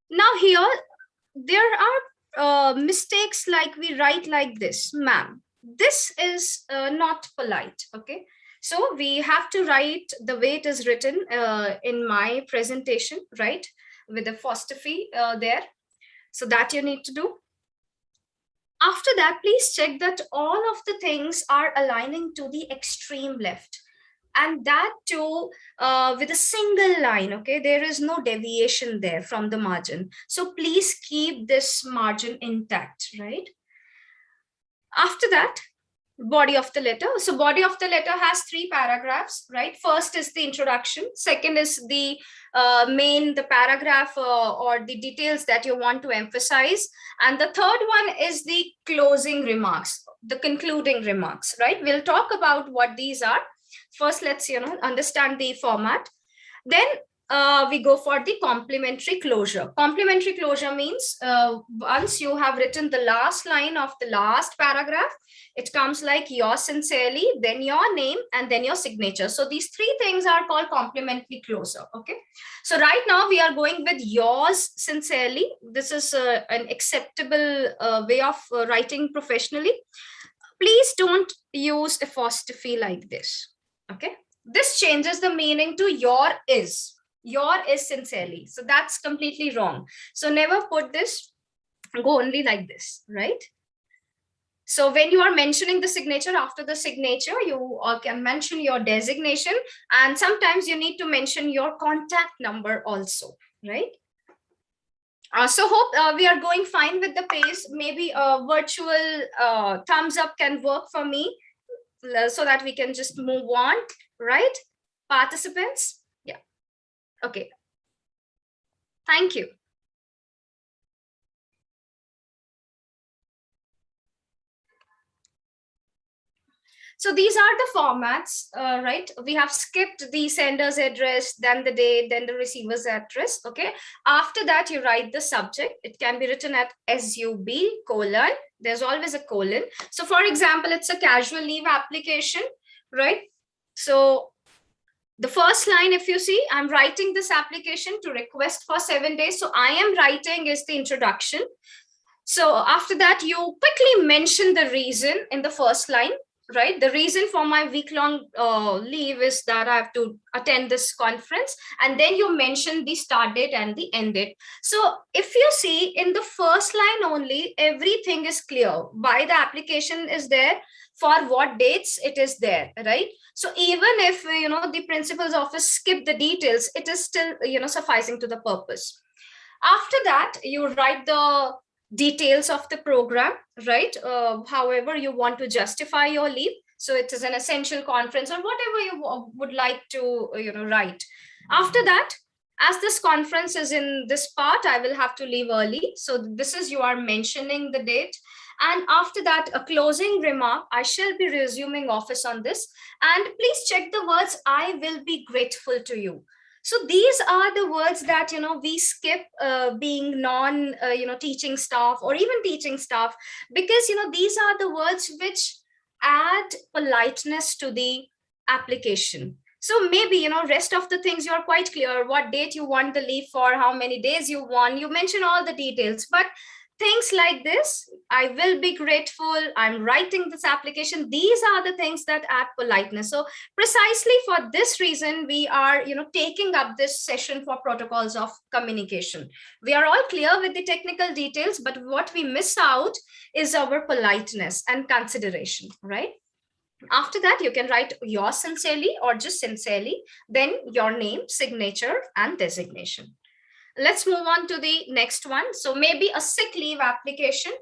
Now here, there are mistakes like we write like this, ma'am. This is not polite, okay? So we have to write the way it is written in my presentation, right? With the apostrophe there. So that you need to do. After that, please check that all of the things are aligning to the extreme left. And that too with a single line, okay? There is no deviation there from the margin. So please keep this margin intact, right? After that, body of the letter. So body of the letter has 3 paragraphs, right? First is the introduction. Second is the the paragraph or the details that you want to emphasize. And the third one is the closing remarks, the concluding remarks, right? We'll talk about what these are. First, let's understand the format. Then we go for the complementary closure. Complementary closure means once you have written the last line of the last paragraph, it comes like yours sincerely, then your name, and then your signature. So these 3 things are called complementary closure, okay? So right now we are going with yours sincerely. This is an acceptable way of writing professionally. Please don't use apostrophe like this, okay? This changes the meaning to your is sincerely. So that's completely wrong. So never put this, go only like this, right? So when you are mentioning the signature, after the signature, you can mention your designation, and sometimes you need to mention your contact number also, right? So hope we are going fine with the pace. Maybe a virtual thumbs up can work for me so that we can just move on, right? Participants? Yeah. Okay. Thank you. So these are the formats, right? We have skipped the sender's address, then the date, then the receiver's address, okay? After that, you write the subject. It can be written at SUB, colon. There's always a colon. So for example, it's a casual leave application, right? So the first line, if you see, I'm writing this application to request for 7 days. So I am writing is the introduction. So after that, you quickly mention the reason in the first line, right? The reason for my week-long leave is that I have to attend this conference. And then you mention the start date and the end date. So if you see in the first line only, everything is clear. Why the application is there, for what dates it is there, right? So even if, the principal's office skip the details, it is still, sufficing to the purpose. After that, you write the details of the program, right? However you want to justify your leave. So it is an essential conference or whatever you would like to, write. After that, as this conference is in this part, I will have to leave early. So this is, you are mentioning the date. And after that, a closing remark, I shall be resuming office on this. And please check the words, I will be grateful to you. So these are the words that, we skip being non, teaching staff or even teaching staff, because, these are the words which add politeness to the application. So maybe, rest of the things you're quite clear, what date you want the leave for, how many days you want, you mention all the details, but things like this, I will be grateful, I'm writing this application, these are the things that add politeness. So precisely for this reason, we are, taking up this session for protocols of communication. We are all clear with the technical details, but what we miss out is our politeness and consideration, right? After that, you can write yours sincerely or just sincerely, then your name, signature, and designation. Let's move on to the next one. So maybe a sick leave application.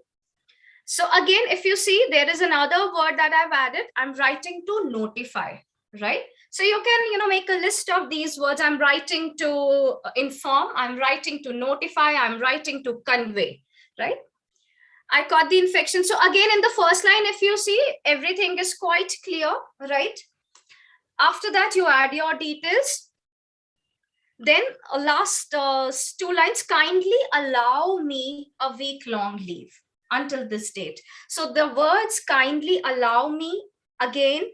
So again, if you see, there is another word that I've added. I'm writing to notify, right? So you can, make a list of these words. I'm writing to inform, I'm writing to notify, I'm writing to convey, right? I caught the infection. So again, in the first line, if you see, everything is quite clear, right? After that, you add your details. Then last 2 lines, kindly allow me a week-long leave until this date. So the words kindly allow me again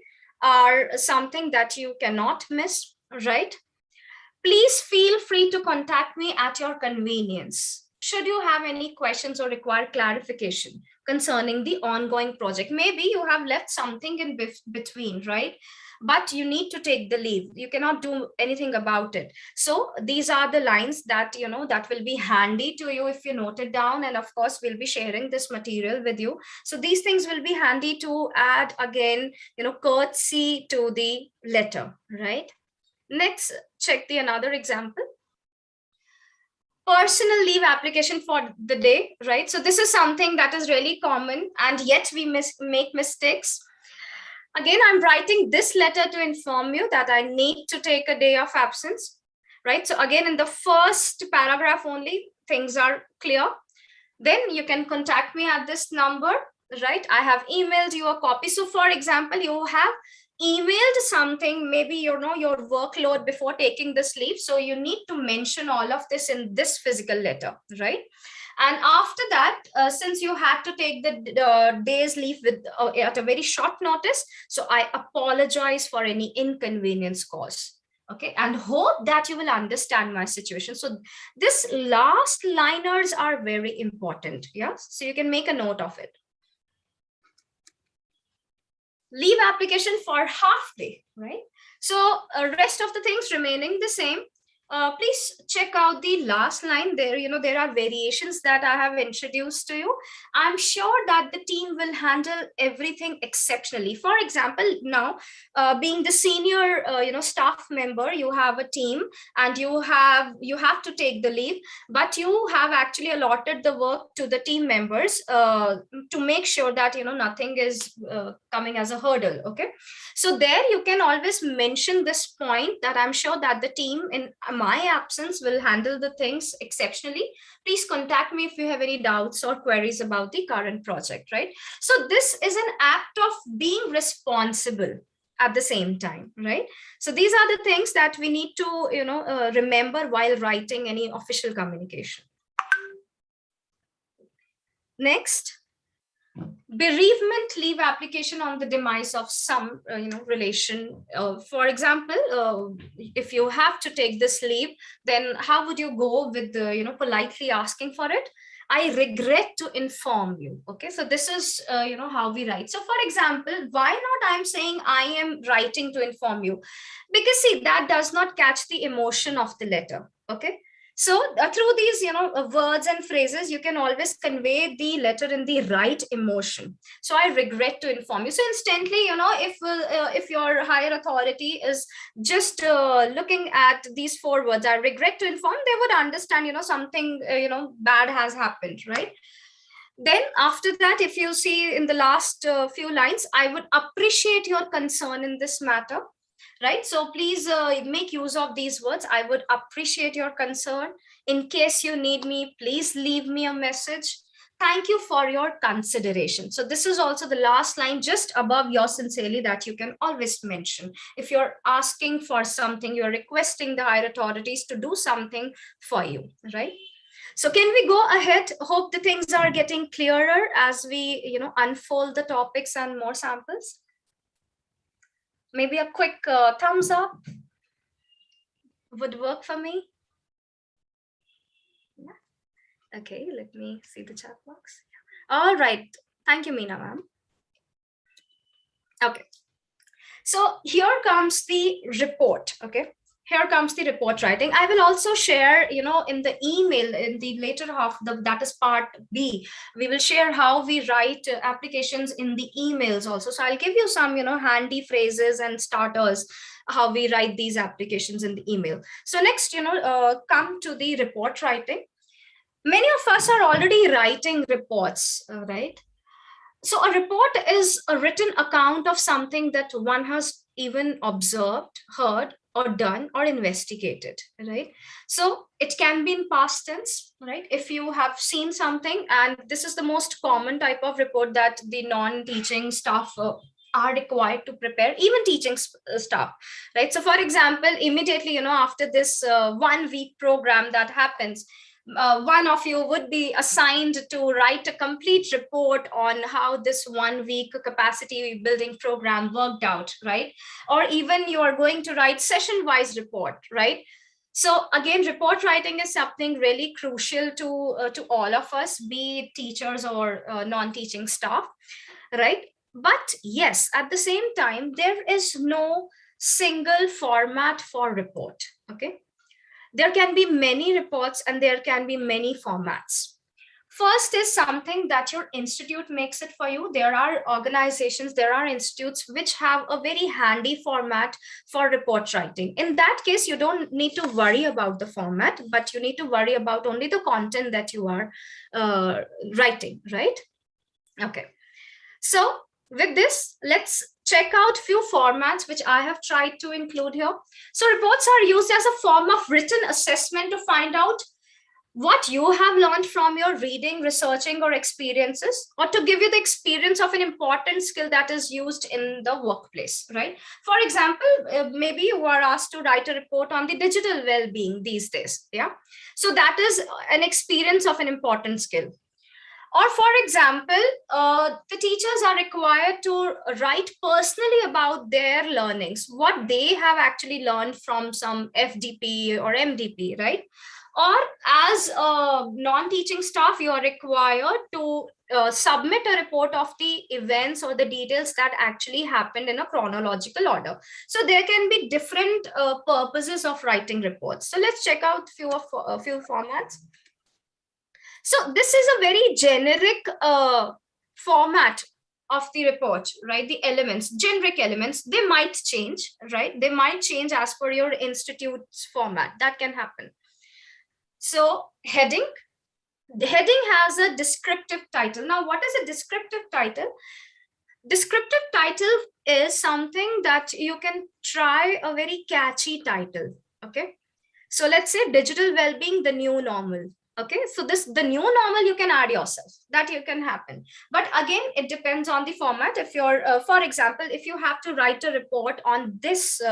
are something that you cannot miss, right? Please feel free to contact me at your convenience. Should you have any questions or require clarification concerning the ongoing project, maybe you have left something in between, right? But you need to take the leave. You cannot do anything about it. So these are the lines that, you know, that will be handy to you if you note it down. And of course, we'll be sharing this material with you. So these things will be handy to add again, you know, courtesy to the letter, right? Next, check the another example. Personal leave application for the day, right? So this is something that is really common, and yet we make mistakes. Again, I'm writing this letter to inform you that I need to take a day of absence, right? So again, in the first paragraph only, things are clear. Then you can contact me at this number, right? I have emailed you a copy. So for example, you have emailed something, maybe you know your workload before taking this leave. So you need to mention all of this in this physical letter, right? And after that, since you had to take the day's leave with at a very short notice, so I apologize for any inconvenience caused. Okay, and hope that you will understand my situation. So this last liners are very important. Yes, so you can make a note of it. Leave application for half day, right? So rest of the things remaining the same. Please check out the last line there. You know, there are variations that I have introduced to you. I'm sure that the team will handle everything exceptionally. For example, now being the senior, you know, staff member, you have a team and you have to take the leave, but you have actually allotted the work to the team members to make sure that, you know, nothing is coming as a hurdle. Okay, so there you can always mention this point that I'm sure that the team in my absence will handle the things exceptionally. Please contact me if you have any doubts or queries about the current project, right? So this is an act of being responsible at the same time, right? So these are the things that we need to, you know, remember while writing any official communication. Next, bereavement leave application on the demise of some you know, relation. For example, if you have to take this leave, then how would you go with the, you know, politely asking for it? I regret to inform you. Okay, so this is you know, how we write. So for example, why not I'm saying I am writing to inform you? Because see, that does not catch the emotion of the letter. Okay, so through these, you know, words and phrases, you can always convey the letter in the right emotion. So I regret to inform you. So instantly, you know, if your higher authority is just looking at these 4 words, I regret to inform, they would understand, you know, something, you know, bad has happened, right? Then after that, if you see in the last few lines, I would appreciate your concern in this matter. Right, so please make use of these words. I would appreciate your concern. In case you need me, please leave me a message. Thank you for your consideration. So this is also the last line just above your sincerely that you can always mention. If you're asking for something, you're requesting the higher authorities to do something for you, right? So can we go ahead? Hope the things are getting clearer as we, you know, unfold the topics and more samples. Maybe a quick thumbs up would work for me. Yeah. Okay, let me see the chat box. All right. Thank you, Meena ma'am. Okay. So here comes the report. Okay. Here comes the report writing. I will also share, you know, in the email in the later half, that is part B, we will share how we write applications in the emails also. So I'll give you some, you know, handy phrases and starters, how we write these applications in the email. So next, you know, come to the report writing. Many of us are already writing reports, right? So a report is a written account of something that one has even observed, heard, or done or investigated, right? So it can be in past tense, right? If you have seen something, and this is the most common type of report that the non-teaching staff are required to prepare, even teaching staff, right? So for example, immediately, after this 1 week program that happens, one of you would be assigned to write a complete report on how this 1 week capacity building program worked out, right? Or even you are going to write session wise report, right? So again, report writing is something really crucial to all of us, be it teachers or non-teaching staff, right? But yes, at the same time, there is no single format for report, okay? There can be many reports and there can be many formats. First is something that your institute makes it for you. There are organizations, there are institutes which have a very handy format for report writing. In that case, you don't need to worry about the format, but you need to worry about only the content that you are writing, right? Okay. So with this, let's check out few formats which I have tried to include here. So reports are used as a form of written assessment to find out what you have learned from your reading, researching, or experiences, or to give you the experience of an important skill that is used in the workplace, right? For example, maybe you are asked to write a report on the digital well-being these days, yeah? So that is an experience of an important skill. Or for example, the teachers are required to write personally about their learnings, what they have actually learned from some FDP or MDP, right? Or as non-teaching staff, you are required to submit a report of the events or the details that actually happened in a chronological order. So there can be different purposes of writing reports. So let's check out a few formats. So this is a very generic format of the report, right? The elements, generic elements, they might change, right? They might change as per your institute's format. That can happen. So heading, the heading has a descriptive title. Now, what is a descriptive title? Descriptive title is something that you can try a very catchy title, okay? So let's say digital well-being, the new normal. Okay, so the new normal, you can add yourself, that you can happen. But again, it depends on the format. If you're, for example, if you have to write a report on this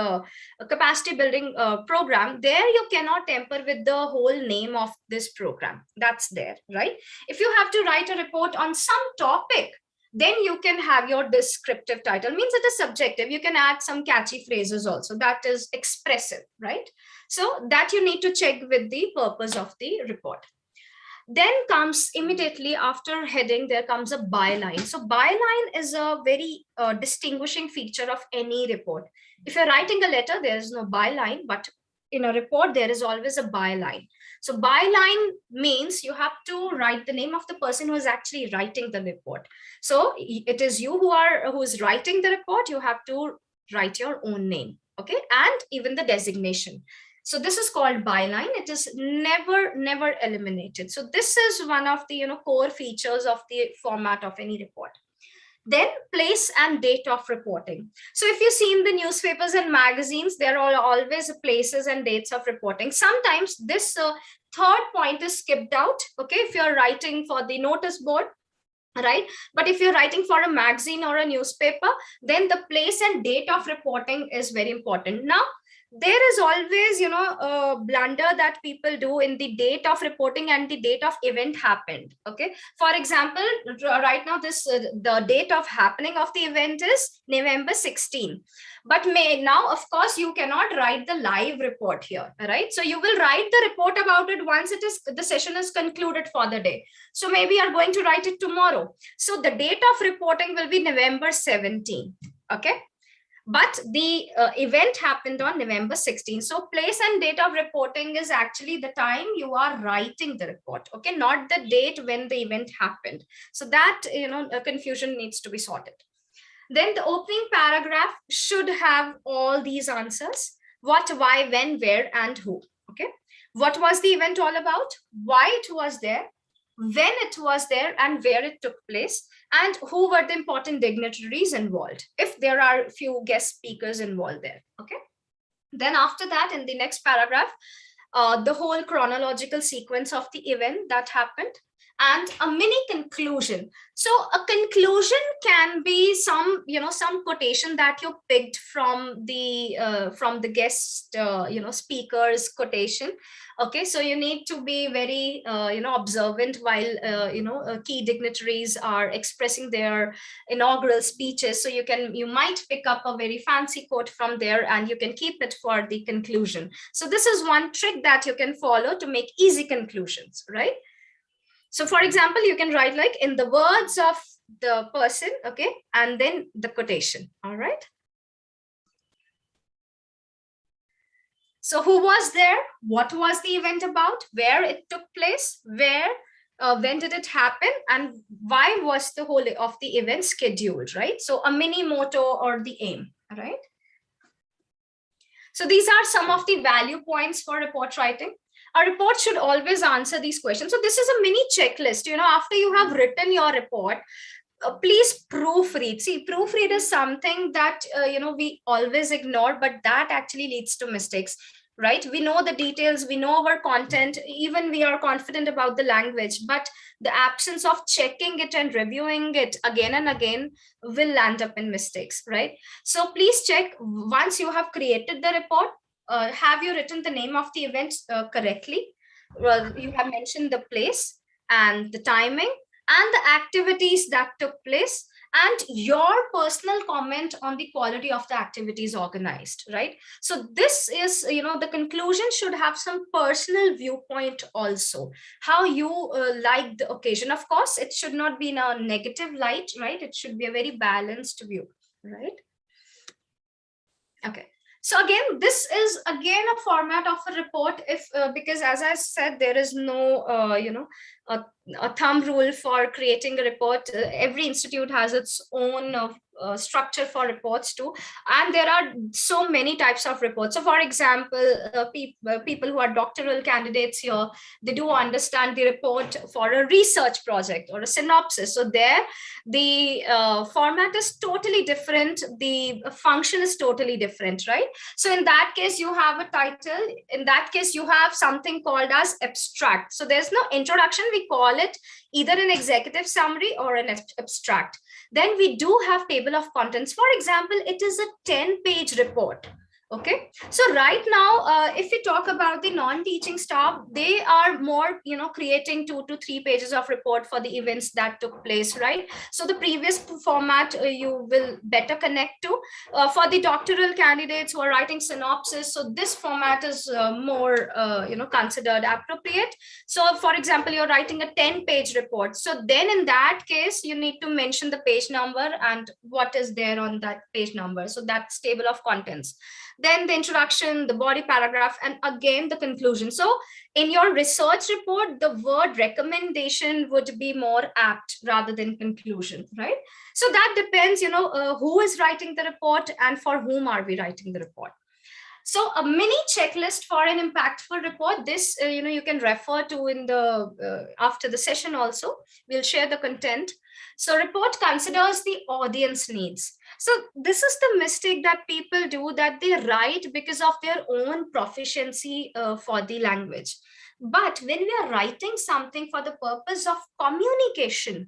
capacity building program, there you cannot tamper with the whole name of this program. That's there, right? If you have to write a report on some topic, then you can have your descriptive title. Means it is subjective. You can add some catchy phrases also. That is expressive, right? So that you need to check with the purpose of the report. Then comes immediately after heading, there comes a byline. So byline is a very distinguishing feature of any report. If you're writing a letter, there is no byline, but in a report, there is always a byline. So byline means you have to write the name of the person who is actually writing the report. So it is you who is writing the report. You have to write your own name, okay, and even the designation. So this is called byline. It is never eliminated. So this is one of the core features of the format of any report. Then place and date of reporting. So if you see in the newspapers and magazines, there are always places and dates of reporting. Sometimes this third point is skipped out, okay, if you're writing for the notice board, right? But if you're writing for a magazine or a newspaper, then the place and date of reporting is very important. Now, there is always, a blunder that people do in the date of reporting and the date of event happened. Okay. For example, right now, the date of happening of the event is November 16. But now, of course, you cannot write the live report here, right? So you will write the report about it once the session is concluded for the day. So maybe you're going to write it tomorrow. So the date of reporting will be November 17. Okay. But the event happened on November 16. So place and date of reporting is actually the time you are writing the report, okay, not the date when the event happened. So that, confusion needs to be sorted. Then the opening paragraph should have all these answers: what, why, when, where, and who, okay? What was the event all about? Why it was there? When it was there and where it took place, and who were the important dignitaries involved, if there are few guest speakers involved there, okay? Then after that, in the next paragraph, the whole chronological sequence of the event that happened, and a mini conclusion. So a conclusion can be some, some quotation that you picked from the guest, speaker's quotation. Okay, so you need to be very, observant while, key dignitaries are expressing their inaugural speeches. So you might pick up a very fancy quote from there, and you can keep it for the conclusion. So this is one trick that you can follow to make easy conclusions, right? So for example, you can write like, in the words of the person, okay, and then the quotation, all right? So who was there? What was the event about? Where it took place? When did it happen? And why was the whole of the event scheduled, right? So a mini motto or the aim, right? So these are some of the value points for report writing. A report should always answer these questions. So this is a mini checklist. After you have written your report, please proofread. See, proofread is something that we always ignore, but that actually leads to mistakes, right? We know the details, we know our content, even we are confident about the language, but the absence of checking it and reviewing it again and again will land up in mistakes, right? So please check once you have created the report. Have you written the name of the event correctly? Well, you have mentioned the place and the timing and the activities that took place, and your personal comment on the quality of the activities organized, right? So this is, the conclusion should have some personal viewpoint also, how you like the occasion. Of course, it should not be in a negative light, right? It should be a very balanced view, right? Okay. So again, this is again a format of a report, if because as I said, there is no a thumb rule for creating a report. Every institute has its own structure for reports too, and there are so many types of reports. So for example, people who are doctoral candidates here, they do understand the report for a research project or a synopsis. So there the format is totally different, the function is totally different, right? So in that case, you have a title. In that case, you have something called as abstract. So there's no introduction. We call it either an executive summary or an abstract. Then we do have table of contents. For example, it is a 10-page report. Okay, so right now, if we talk about the non-teaching staff, they are more, creating 2 to 3 pages of report for the events that took place, right? So the previous format you will better connect to. For the doctoral candidates who are writing synopsis, so this format is more, considered appropriate. So for example, you're writing a 10-page report. So then in that case, you need to mention the page number and what is there on that page number. So that's table of contents. Then the introduction, the body paragraph, and again the conclusion. So in your research report, the word recommendation would be more apt rather than conclusion, right? So that depends, who is writing the report and for whom are we writing the report. So a mini checklist for an impactful report, this, you can refer to in the, after the session also, we'll share the content. So report considers the audience needs. So this is the mistake that people do, that they write because of their own proficiency for the language. But when we are writing something for the purpose of communication,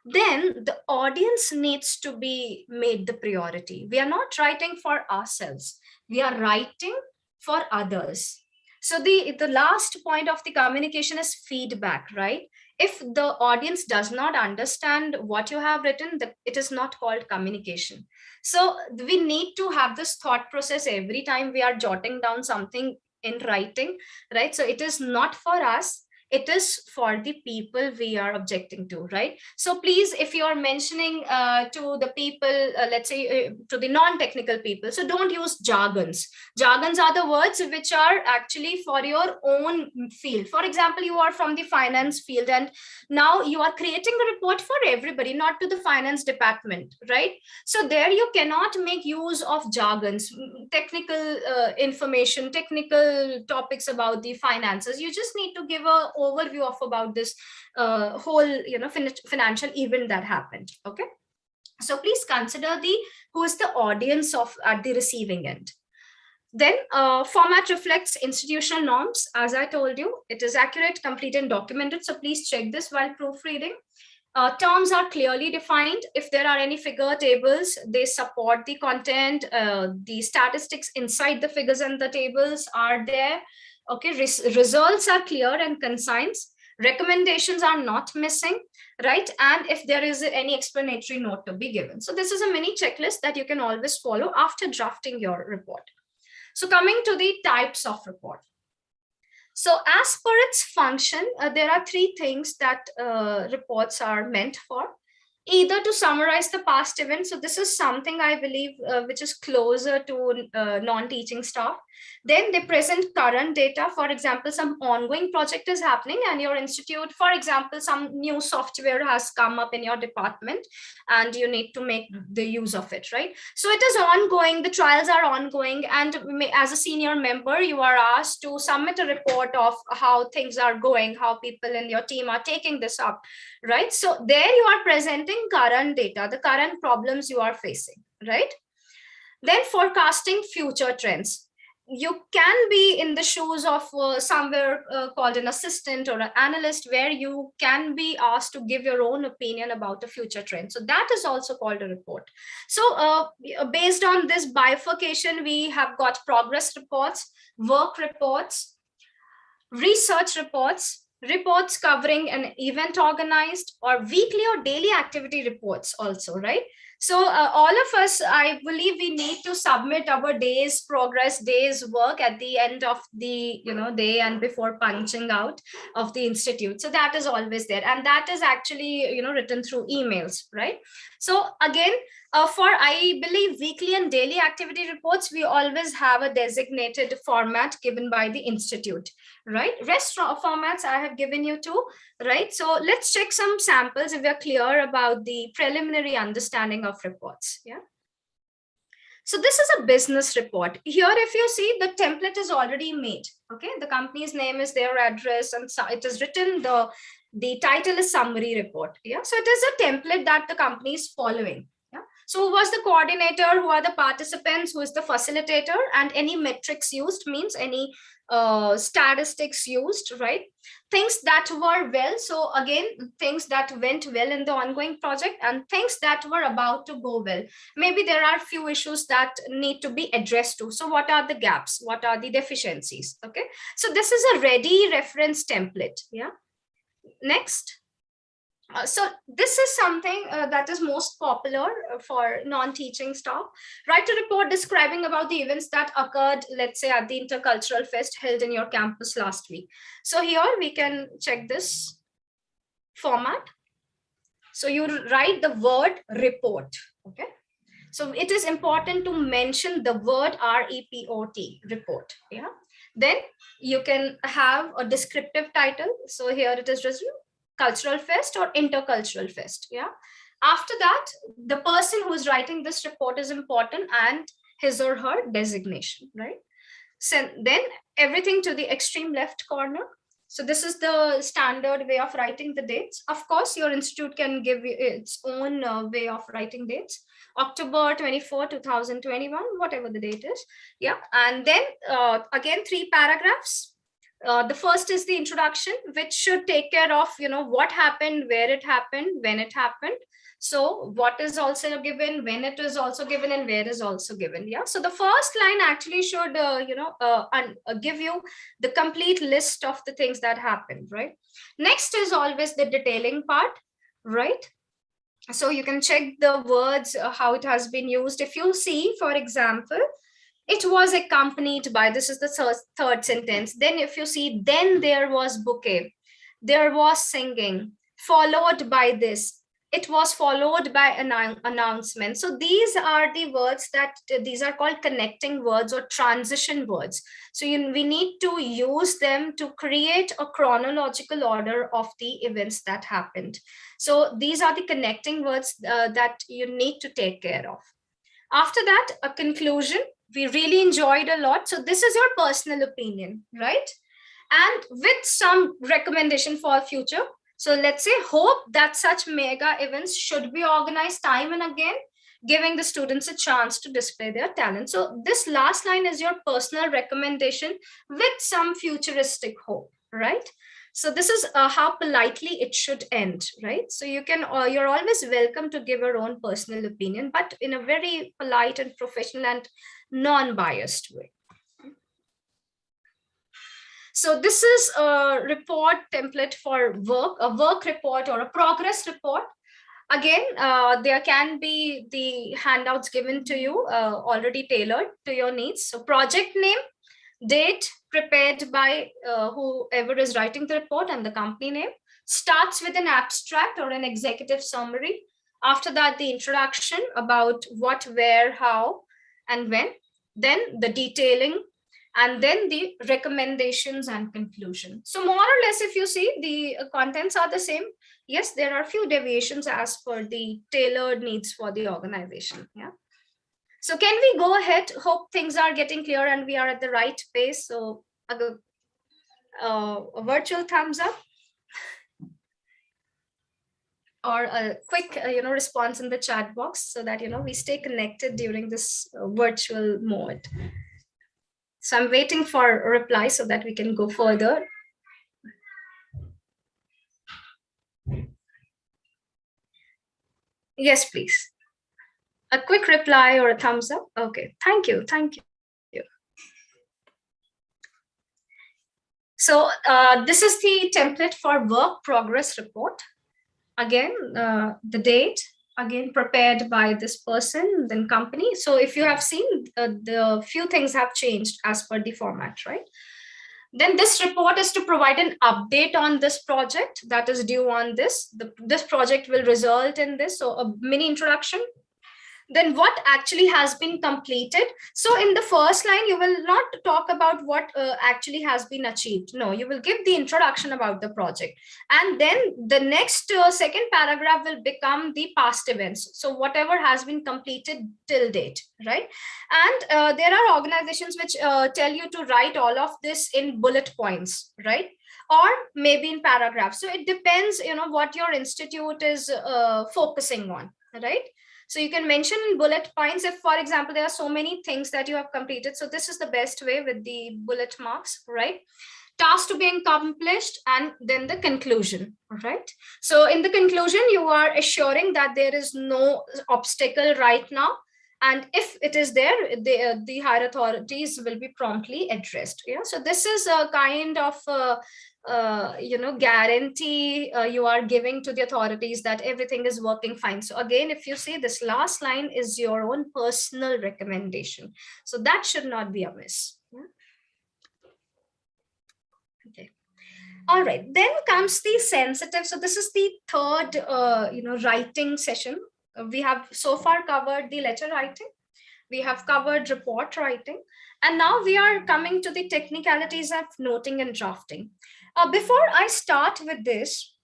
then the audience needs to be made the priority. We are not writing for ourselves. We are writing for others. So the last point of the communication is feedback, right? If the audience does not understand what you have written, it is not called communication. So we need to have this thought process every time we are jotting down something in writing, right? So it is not for us. It is for the people we are objecting to, right? So please, if you are mentioning to the people, let's say to the non-technical people, so don't use jargons. Jargons are the words which are actually for your own field. For example, you are from the finance field and now you are creating a report for everybody, not to the finance department, right? So there you cannot make use of jargons, technical information, technical topics about the finances. You just need to give a overview of about this whole financial event that happened. Okay, so please consider who is the audience of at the receiving end. Then format reflects institutional norms. As I told you, it is accurate, complete, and documented. So please check this while proofreading. Terms are clearly defined. If there are any figure tables, they support the content. The statistics inside the figures and the tables are there. Okay, results are clear and concise. Recommendations are not missing, right? And if there is any explanatory note to be given. So this is a mini checklist that you can always follow after drafting your report. So coming to the types of report. So as per its function, there are three things that reports are meant for. Either to summarize the past events. So this is something I believe which is closer to non-teaching staff. Then they present current data. For example, some ongoing project is happening and your institute, for example, some new software has come up in your department and you need to make the use of it, right? So it is ongoing, the trials are ongoing, and as a senior member, you are asked to submit a report of how things are going, how people in your team are taking this up, right? So there you are presenting current data, the current problems you are facing, right? Then forecasting future trends. You can be in the shoes of somewhere called an assistant or an analyst, where you can be asked to give your own opinion about a future trend. So that is also called a report. So based on this bifurcation, we have got progress reports, work reports, research reports, reports covering an event organized, or weekly or daily activity reports also, right? So all of us, I believe we need to submit our day's progress, day's work at the end of the day and before punching out of the institute. So that is always there. And that is actually written through emails, right? So again, for I believe weekly and daily activity reports, we always have a designated format given by the institute, right? Rest formats I have given you too, right? So let's check some samples if we are clear about the preliminary understanding of reports. Yeah. So this is a business report. Here, if you see, the template is already made. Okay, the company's name is their address, and so it is written. The title is summary report. Yeah, so it is a template that the company is following. Yeah. So who was the coordinator? Who are the participants? Who is the facilitator? And any metrics used means any statistics used, right? Things that were well. So again, things that went well in the ongoing project and things that were about to go well. Maybe there are few issues that need to be addressed to. So what are the gaps? What are the deficiencies? Okay. So this is a ready reference template. Yeah. Next. So this is something that is most popular for non-teaching staff. Write a report describing about the events that occurred, let's say, at the Intercultural Fest held in your campus last week. So here we can check this format. So you write the word report, okay? So it is important to mention the word R-E-P-O-T, report, yeah? Then you can have a descriptive title. So here it is written Cultural Fest or Intercultural Fest. Yeah. After that, the person who is writing this report is important and his or her designation, right? So then everything to the extreme left corner. So this is the standard way of writing the dates. Of course, your institute can give its own way of writing dates. October 24, 2021, whatever the date is. Yeah. And then again, 3 paragraphs. The first is the introduction, which should take care of, what happened, where it happened, when it happened. So what is also given, when it is also given, and where is also given. Yeah. So the first line actually should, give you the complete list of the things that happened, right? Next is always the detailing part, right? So you can check the words, how it has been used. If you see, for example, it was accompanied by, this is the third sentence. Then if you see, then there was bouquet, there was singing, followed by this, it was followed by an announcement. So these are the words these are called connecting words or transition words. So we need to use them to create a chronological order of the events that happened. So these are the connecting words that you need to take care of. After that, a conclusion. We really enjoyed a lot. So this is your personal opinion, right? And with some recommendation for future. So let's say, hope that such mega events should be organized time and again. giving the students a chance to display their talent. So this last line is your personal recommendation with some futuristic hope, right? So this is how politely it should end, right? So you can, you're always welcome to give your own personal opinion, but in a very polite and professional and non-biased way. So this is a report template for work, a work report or a progress report. Again, there can be the handouts given to you already tailored to your needs. So project name, date prepared by whoever is writing the report, and the company name. Starts with an abstract or an executive summary. After that, the introduction about what, where, how, and when. Then the detailing, and then the recommendations and conclusion. So more or less, if you see, the contents are the same. Yes, there are a few deviations as per the tailored needs for the organization. Yeah. So can we go ahead? Hope things are getting clear and we are at the right pace. So a virtual thumbs up or a quick response in the chat box, so that we stay connected during this virtual mode. So I'm waiting for a reply so that we can go further. Yes, please. A quick reply or a thumbs up. Okay, thank you. Thank you. So this is the template for work progress report. Again, the date, again, prepared by this person, then company. So if you have seen, the few things have changed as per the format, right? Then this report is to provide an update on this project that is due on this. This project will result in this. So a mini introduction. Then what actually has been completed. So in the first line, you will not talk about what actually has been achieved. No, you will give the introduction about the project. And then the next second paragraph will become the past events. So whatever has been completed till date, right? And there are organizations which tell you to write all of this in bullet points, right? Or maybe in paragraphs. So it depends, what your institute is focusing on, right? So you can mention in bullet points if, for example, there are so many things that you have completed. So this is the best way with the bullet marks, right? Task to be accomplished, and then the conclusion, right? So in the conclusion, you are assuring that there is no obstacle right now. And if it is there, the higher authorities will be promptly addressed. Yeah. So this is a kind of guarantee you are giving to the authorities that everything is working fine. So again, if you see, this last line is your own personal recommendation. So that should not be amiss. Yeah? Okay. All right. Then comes the sensitive. So this is the third, writing session. We have so far covered the letter writing. We have covered report writing. And now we are coming to the technicalities of noting and drafting. Before I start with this,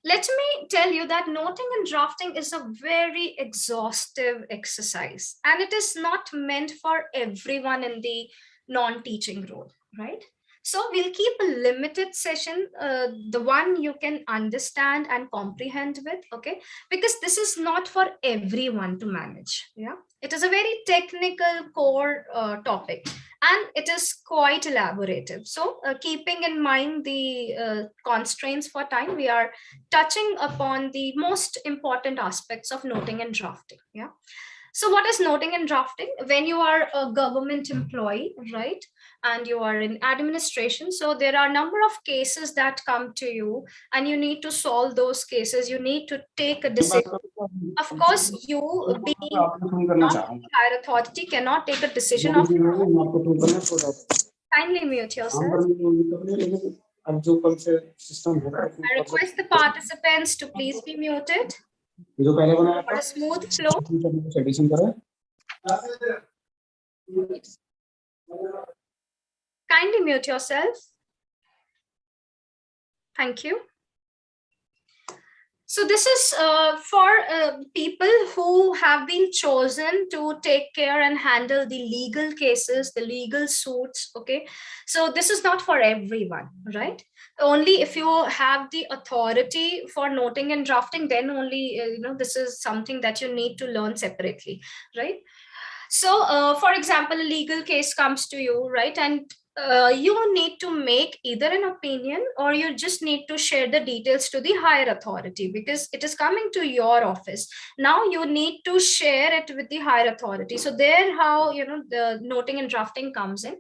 let me tell you that noting and drafting is a very exhaustive exercise, and it is not meant for everyone in the non-teaching role, right? So we'll keep a limited session, the one you can understand and comprehend with, okay? Because this is not for everyone to manage, yeah? It is a very technical core topic, and it is quite elaborative. So keeping in mind the constraints for time, we are touching upon the most important aspects of noting and drafting, yeah? So what is noting and drafting? When you are a government employee, right, and you are in administration, so there are a number of cases that come to you, and you need to solve those cases. You need to take a decision. Of course, you being not the higher authority cannot take a decision of your own. Kindly mute yourself. I request the participants to please be muted for a smooth flow. Kindly mute yourself. Thank you. So this is for people who have been chosen to take care and handle the legal cases, the legal suits. Okay, so this is not for everyone, right? Only if you have the authority for noting and drafting, then only this is something that you need to learn separately, right? So for example, a legal case comes to you, right? And you need to make either an opinion, or you just need to share the details to the higher authority, because it is coming to your office. Now you need to share it with the higher authority. So there, how the noting and drafting comes in.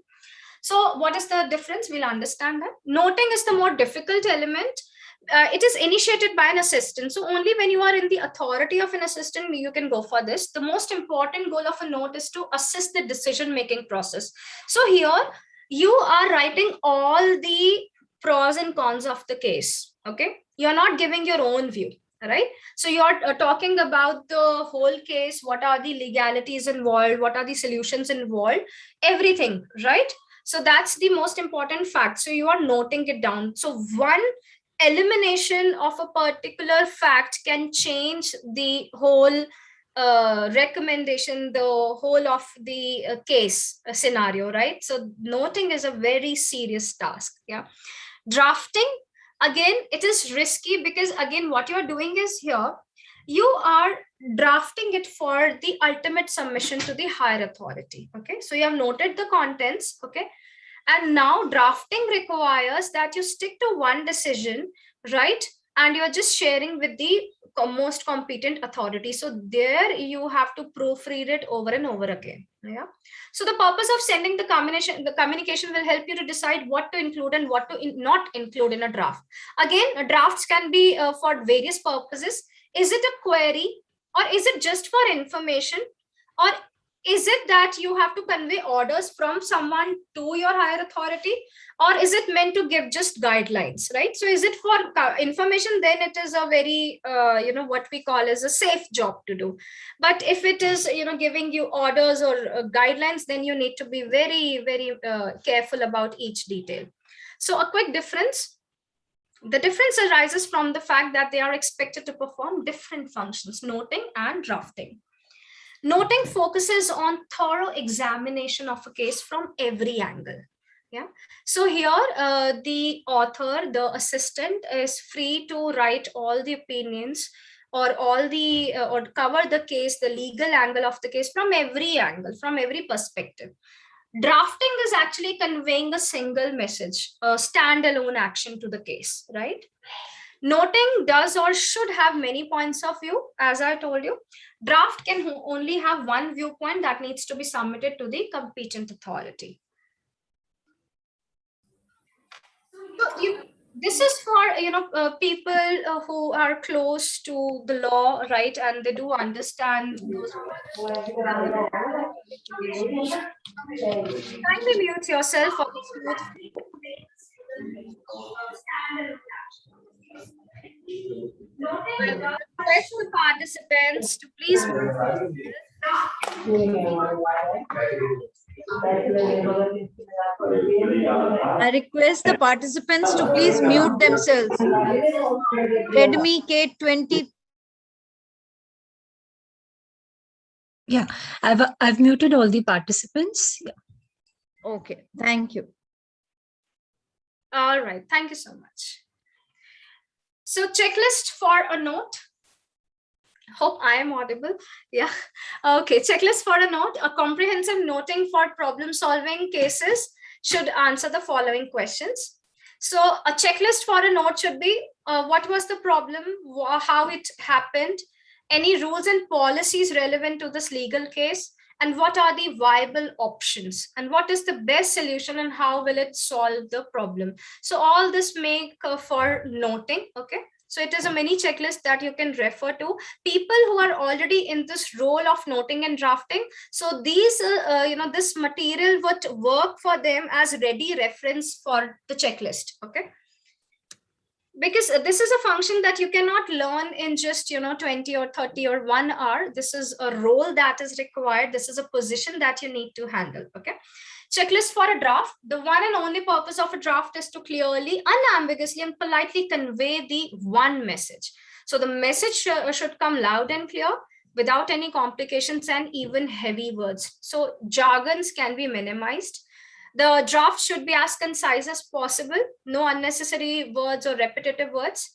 So what is the difference? We'll understand that. Noting is the more difficult element. It is initiated by an assistant. So only when you are in the authority of an assistant, you can go for this. The most important goal of a note is to assist the decision-making process. So here you are writing all the pros and cons of the case. Okay, you're not giving your own view, right? So you're talking about the whole case. What are the legalities involved? What are the solutions involved? Everything, right? So that's the most important fact. So you are noting it down. So one elimination of a particular fact can change the whole recommendation, the whole of the case scenario, right? So noting is a very serious task. Yeah. Drafting, again, it is risky, because again, what you're doing is here, you are drafting it for the ultimate submission to the higher authority. Okay, so you have noted the contents. Okay, and now drafting requires that you stick to one decision, right? And you're just sharing with the most competent authority. So there you have to proofread it over and over again. Yeah. So the purpose of sending the communication will help you to decide what to include and what to not include in a draft. Again, drafts can be for various purposes. Is it a query, or is it just for information, or is it that you have to convey orders from someone to your higher authority, or is it meant to give just guidelines, right? So is it for information? Then it is a very what we call as a safe job to do. But if it is giving you orders or guidelines, then you need to be very, very careful about each detail. So a quick difference. The difference arises from the fact that they are expected to perform different functions, noting and drafting. Noting focuses on thorough examination of a case from every angle. Yeah. So here, the author, the assistant, is free to write all the opinions, or all the or cover the case, the legal angle of the case from every angle, from every perspective. Drafting is actually conveying a single message, a standalone action to the case, right? Noting does or should have many points of view. As I told you, draft can only have one viewpoint that needs to be submitted to the competent authority. So this is for people who are close to the law, right? And they do understand those. Kindly mute yourself for the smooth. Request the participants to please I request the participants to please mute themselves. Redmi K20. Yeah, I've muted all the participants. Yeah. Okay, thank you. All right, thank you so much. So checklist for a note. Hope I am audible. Yeah. Okay, checklist for a note. A comprehensive noting for problem solving cases should answer the following questions. So a checklist for a note should be what was the problem, how it happened, any rules and policies relevant to this legal case, and what are the viable options, and what is the best solution, and how will it solve the problem. So all this make for noting. Okay, so it is a mini checklist that you can refer to. People who are already in this role of noting and drafting, so these this material would work for them as ready reference for the checklist. Okay, because this is a function that you cannot learn in just 20 or 30 or 1 hour. This is a role that is required. This is a position that you need to handle. Okay, checklist for a draft. The one and only purpose of a draft is to clearly, unambiguously, and politely convey the one message. So the message should come loud and clear without any complications and even heavy words. So jargons can be minimized. The draft should be as concise as possible, no unnecessary words or repetitive words.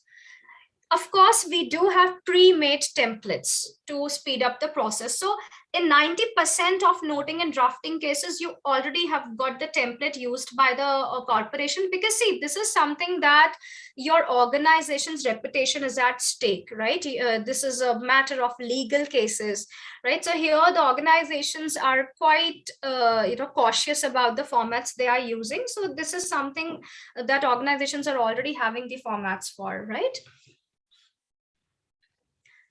Of course, we do have pre-made templates to speed up the process. So in 90% of noting and drafting cases, you already have got the template used by the corporation, because see, this is something that your organization's reputation is at stake, right? This is a matter of legal cases, right? So here the organizations are quite cautious about the formats they are using. So this is something that organizations are already having the formats for, right?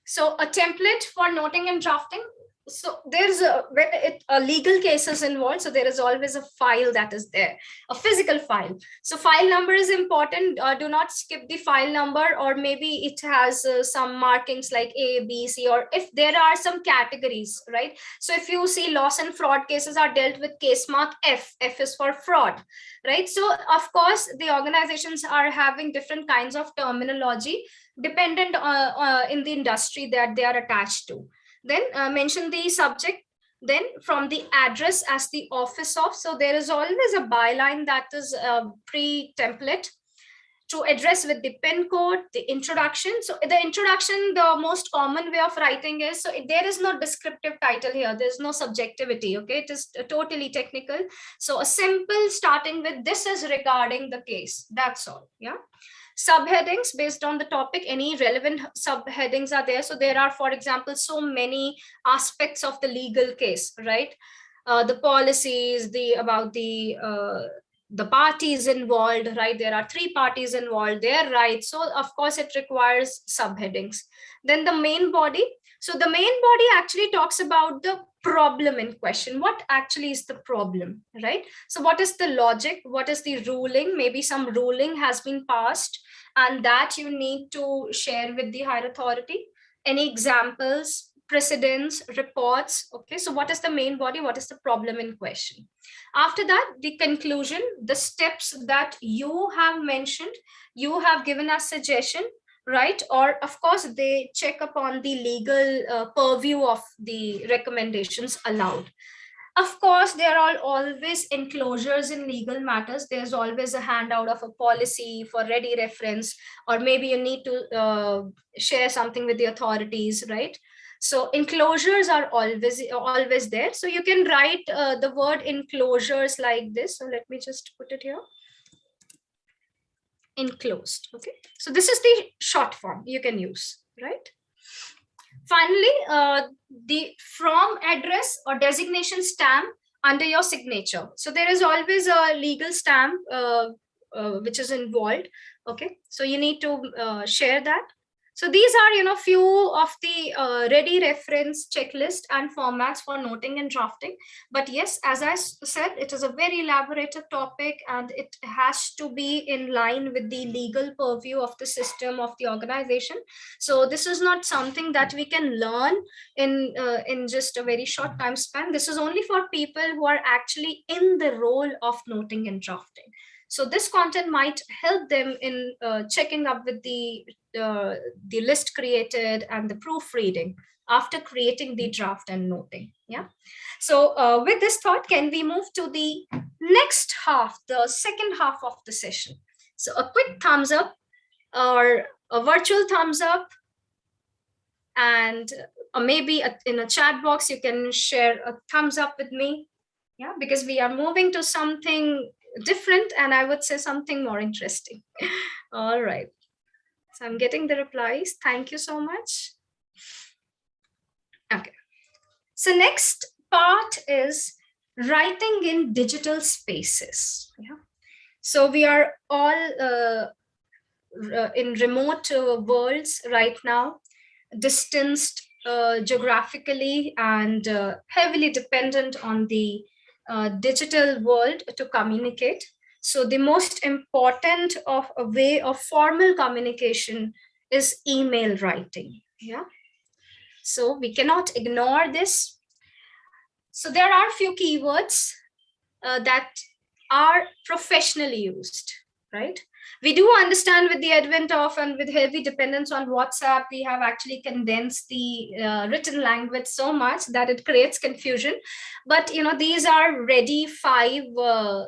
So a template for noting and drafting. So there's a legal cases involved. So there is always a file that is there, a physical file. So file number is important. Do not skip the file number, or maybe it has some markings like A, B, C, or if there are some categories, right? So if you see loss and fraud cases are dealt with case mark F. F is for fraud, right? So of course the organizations are having different kinds of terminology dependent in the industry that they are attached to. Then mention the subject, then from the address as the office of. So there is always a byline that is pre-template to address with the pin code, the introduction. So the introduction, the most common way of writing is, so there is no descriptive title here. There's no subjectivity, okay? It is totally technical. So a simple starting with, this is regarding the case, that's all, yeah? Subheadings based on the topic, any relevant subheadings are there. So there are, for example, so many aspects of the legal case, right? The policies, about the parties involved, right? There are 3 parties involved, their rights. So of course it requires subheadings. Then the main body. So the main body actually talks about the problem in question. What actually is the problem, right? So what is the logic? What is the ruling? Maybe some ruling has been passed and that you need to share with the higher authority. Any examples, precedents, reports, okay? So what is the main body? What is the problem in question? After that, the conclusion, the steps that you have mentioned, you have given us suggestion, right? Or of course, they check upon the legal purview of the recommendations allowed. Of course, there are always enclosures in legal matters. There's always a handout of a policy for ready reference, or maybe you need to share something with the authorities, right? So enclosures are always there. So you can write the word enclosures like this. So let me just put it here. Enclosed, okay? So this is the short form you can use, right? Finally, the from address or designation stamp under your signature. So there is always a legal stamp which is involved, okay? So you need to share that. So these are, few of the ready reference checklist and formats for noting and drafting. But yes, as I said, it is a very elaborative topic and it has to be in line with the legal purview of the system of the organization. So this is not something that we can learn in just a very short time span. This is only for people who are actually in the role of noting and drafting. So this content might help them in checking up with the list created and the proofreading after creating the draft and noting. Yeah. So with this thought, can we move to the next half, the second half of the session? So a quick thumbs up or a virtual thumbs up, and maybe in a chat box, you can share a thumbs up with me. Yeah, because we are moving to something different and I would say something more interesting. All right. So I'm getting the replies. Thank you so much. Okay. So next part is writing in digital spaces. Yeah. So we are all in remote worlds right now, distanced geographically and heavily dependent on the digital world to communicate. So the most important of a way of formal communication is email writing. Yeah. So we cannot ignore this. So there are a few keywords that are professionally used, right? We do understand with the advent of and with heavy dependence on WhatsApp, we have actually condensed the written language so much that it creates confusion. But these are ready 5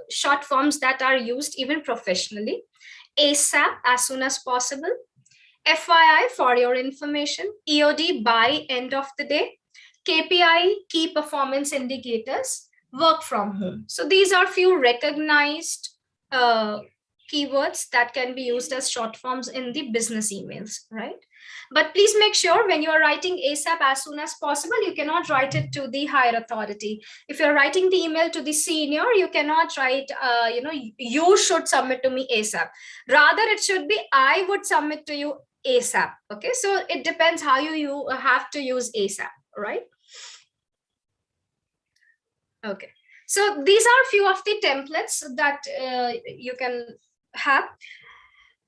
short forms that are used even professionally. ASAP, as soon as possible. FYI, for your information. EOD, by end of the day. KPI, key performance indicators. Work from home. So these are few recognized keywords that can be used as short forms in the business emails, right? But please make sure when you are writing ASAP, as soon as possible, you cannot write it to the higher authority. If you're writing the email to the senior, you cannot write, you should submit to me ASAP. Rather, it should be, I would submit to you ASAP. Okay, so it depends how you have to use ASAP, right? Okay, so these are a few of the templates that you can have.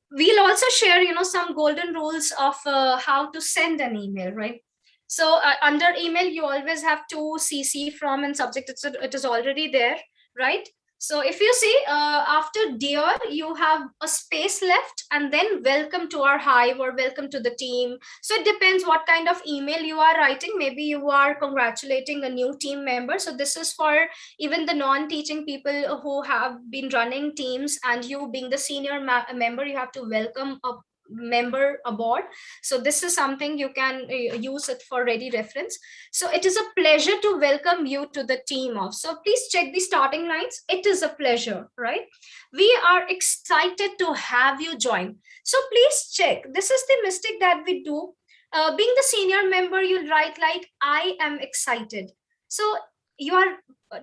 We'll also share, some golden rules of how to send an email, right? So under email, you always have to CC from and subject. It is already there, right? So if you see after dear, you have a space left and then welcome to our hive or welcome to the team. So it depends what kind of email you are writing. Maybe you are congratulating a new team member. So this is for even the non-teaching people who have been running teams, and you being the senior member, you have to welcome a member aboard. So this is something you can use it for ready reference. So it is a pleasure to welcome you to the team of. So please check the starting lines. It is a pleasure, right? We are excited to have you join. So please check. This is the mistake that we do. Being the senior member, you'll write like, I am excited. So you are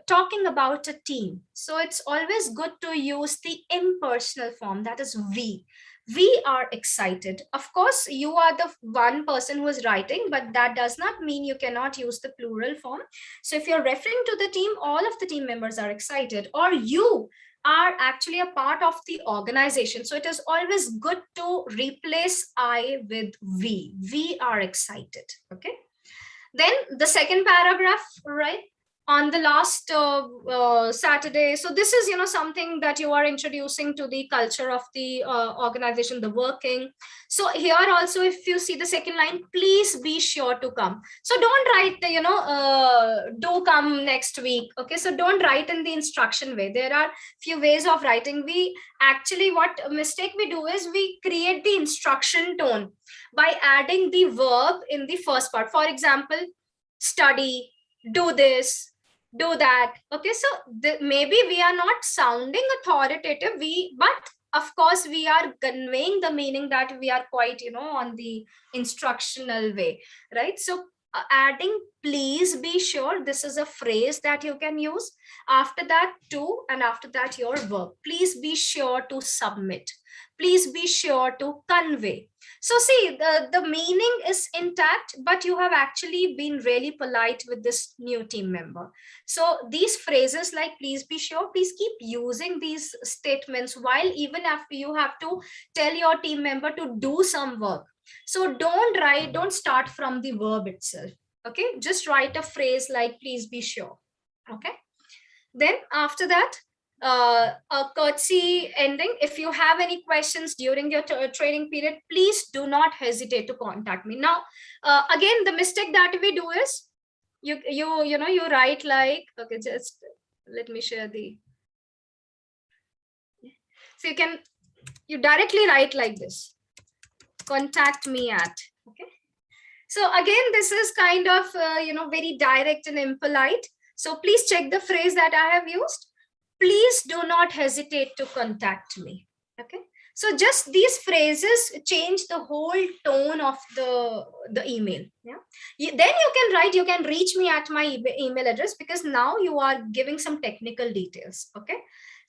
talking about a team. So it's always good to use the impersonal form, that is we. We are excited. Of course, you are the one person who is writing, but that does not mean you cannot use the plural form. So if you're referring to the team, all of the team members are excited, or you are actually a part of the organization. So it is always good to replace I with we. We are excited. Okay. Then the second paragraph, right? On the last Saturday. So this is, something that you are introducing to the culture of the organization, the working. So here also, if you see the second line, please be sure to come. So don't write, do come next week. Okay, so don't write in the instruction way. There are few ways of writing. We actually, what mistake we do is we create the instruction tone by adding the verb in the first part. For example, study, do this, do that. Okay, so maybe we are not sounding authoritative, but of course we are conveying the meaning that we are quite on the instructional way, right? So adding please be sure, this is a phrase that you can use. After that to, and after that your verb. Please be sure to submit. Please be sure to convey. So see, the meaning is intact, but you have actually been really polite with this new team member. So these phrases like please be sure, please keep using these statements while even after you have to tell your team member to do some work. So don't start from the verb itself. Okay, just write a phrase like please be sure. Okay, then after that, a courtesy ending. If you have any questions during your training period, please do not hesitate to contact me. Now, again, the mistake that we do is you write like, okay, just let me share the. So you directly write like this. Contact me at. Okay. So again, this is kind of very direct and impolite. So please check the phrase that I have used. Please do not hesitate to contact me. Okay. So just these phrases change the whole tone of the email. Yeah. Then you can reach me at my email address, because now you are giving some technical details. Okay.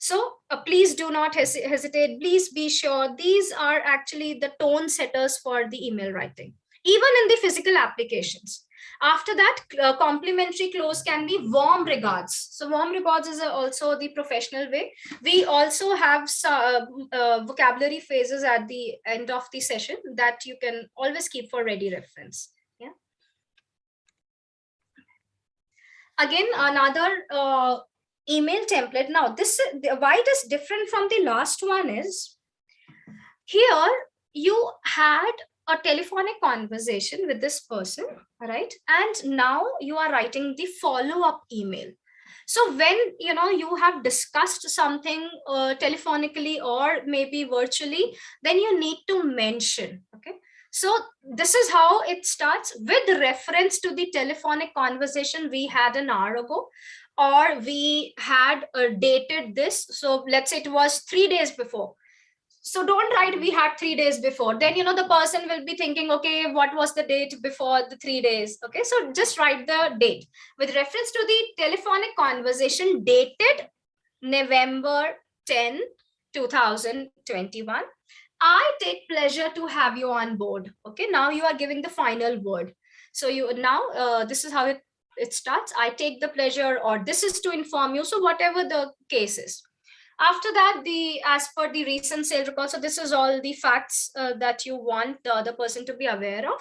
So please do not hesitate. Please be sure. These are actually the tone setters for the email writing, even in the physical applications. After that, complimentary close can be warm regards. So warm regards is also the professional way. We also have vocabulary phrases at the end of the session that you can always keep for ready reference. Yeah. Again, another email template. Now, why it is different from the last one is, Here you had a telephonic conversation with this person, right? And now you are writing the follow-up email. So when you have discussed something telephonically or maybe virtually, then you need to mention, okay? So this is how it starts, with reference to the telephonic conversation we had an hour ago, or we had dated this. So let's say it was 3 days before. So don't write we had 3 days before. Then the person will be thinking, okay, what was the date before the 3 days? Okay, so just write the date with reference to the telephonic conversation dated November 10, 2021. I take pleasure to have you on board. Okay, now you are giving the final word. So this is how it starts. I take the pleasure, or this is to inform you. So whatever the case is. After that, as per the recent sale record, so this is all the facts that you want the other person to be aware of.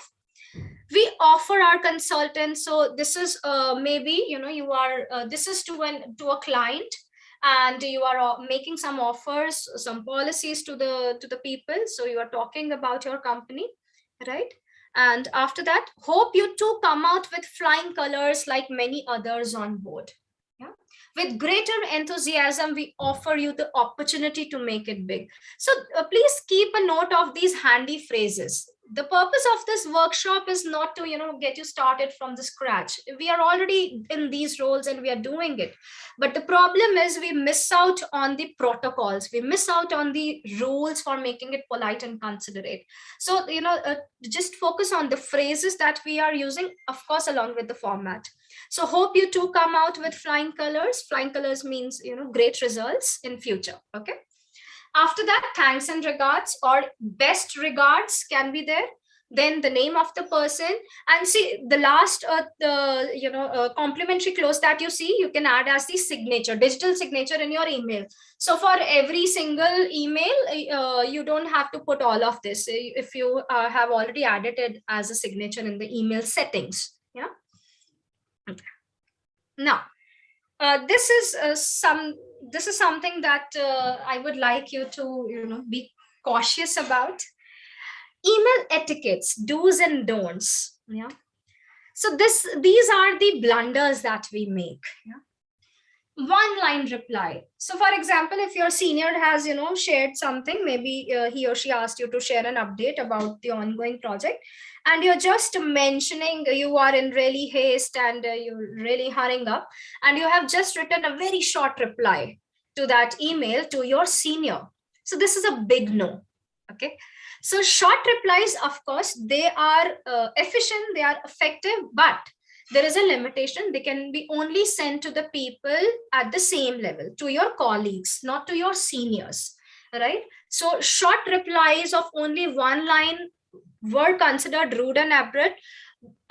We offer our consultants. So this is maybe you are this is to a client, and you are making some offers, some policies to the people. So you are talking about your company, right? And after that, hope you too come out with flying colors like many others on board. Yeah. With greater enthusiasm, we offer you the opportunity to make it big. So please keep a note of these handy phrases. The purpose of this workshop is not to get you started from the scratch. We are already in these roles and we are doing it, but the problem is we miss out on the protocols, we miss out on the rules for making it polite and considerate. So just focus on the phrases that we are using, of course, along with the format. So hope you too come out with flying colors. Flying colors means great results in future. Okay. After that, thanks and regards or best regards can be there. Then the name of the person, and see the last complimentary close that you see, you can add as the signature, digital signature in your email. So for every single email, you don't have to put all of this if you have already added it as a signature in the email settings. Yeah. Okay. Now, this is something that I would like you to be cautious about. Email etiquettes, do's and don'ts. Yeah. So these are the blunders that we make. Yeah. One line reply. So for example, if your senior has shared something, maybe he or she asked you to share an update about the ongoing project, and you're just mentioning you are in really haste and you're really hurrying up, and you have just written a very short reply to that email to your senior. So this is a big no. Okay. So short replies, of course, they are efficient, they are effective, but there is a limitation. They can be only sent to the people at the same level, to your colleagues, not to your seniors, right? So short replies of only one line were considered rude and abrupt.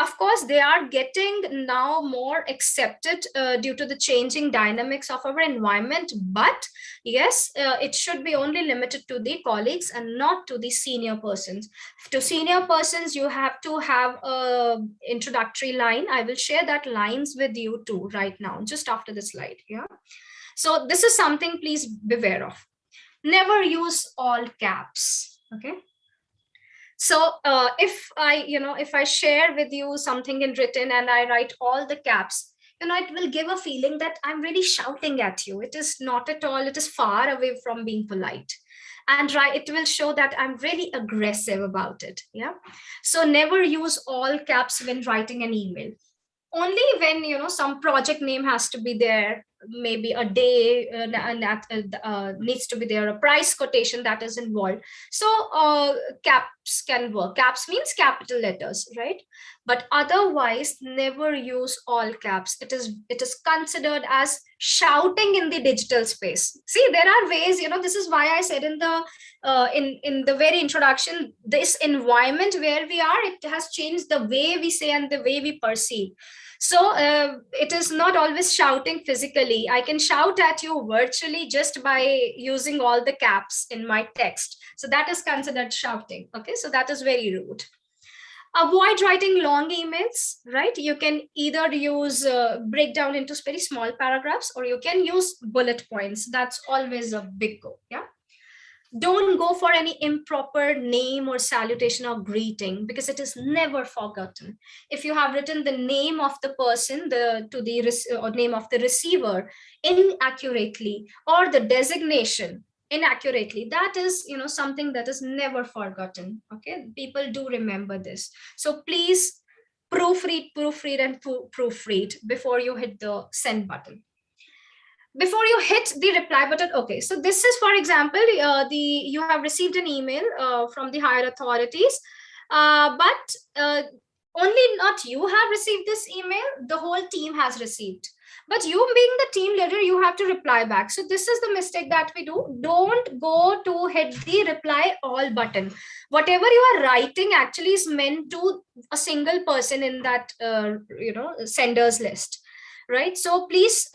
Of course, they are getting now more accepted due to the changing dynamics of our environment. But yes, it should be only limited to the colleagues and not to the senior persons. To senior persons, you have to have an introductory line. I will share that lines with you too right now, just after the slide. Yeah. So this is something please beware of. Never use all caps. Okay. So if I share with you something in written and I write all the caps, it will give a feeling that I'm really shouting at you. It is not at all. It is far away from being polite. And it will show that I'm really aggressive about it. Yeah. So never use all caps when writing an email. Only when some project name has to be there, maybe a day and that needs to be there, a price quotation that is involved. So caps can work. Caps means capital letters, right? But otherwise, never use all caps. It is considered as shouting in the digital space. See, there are ways. This is why I said in the very introduction, this environment where we are, it has changed the way we say and the way we perceive. So it is not always shouting physically. I can shout at you virtually just by using all the caps in my text. So that is considered shouting. Okay, so that is very rude. Avoid writing long emails, right? You can either use breakdown into very small paragraphs, or you can use bullet points. That's always a big go. Yeah. Don't go for any improper name or salutation or greeting, because it is never forgotten. If you have written the name of the person, or name of the receiver inaccurately, or the designation inaccurately, that is, something that is never forgotten. Okay, people do remember this. So please proofread and proofread before you hit the send button, before you hit the reply button. Okay, so this is, for example, you have received an email from the higher authorities, but only not you have received this email, the whole team has received. But you being the team leader, you have to reply back. So this is the mistake that we do. Don't go to hit the reply all button. Whatever you are writing actually is meant to a single person in that senders list, right? So please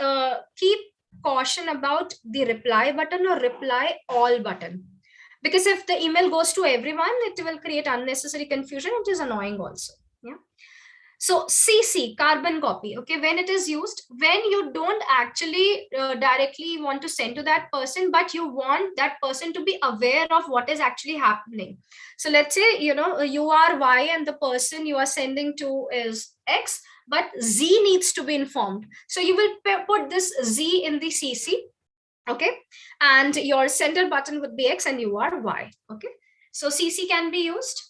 keep caution about the reply button or reply all button, because if the email goes to everyone, it will create unnecessary confusion. It is annoying also. Yeah. So CC, carbon copy, okay, when it is used, when you don't actually directly want to send to that person, but you want that person to be aware of what is actually happening. So let's say, you are Y and the person you are sending to is X, but Z needs to be informed. So you will put this Z in the CC, okay, and your sender button would be X and you are Y, okay. So CC can be used.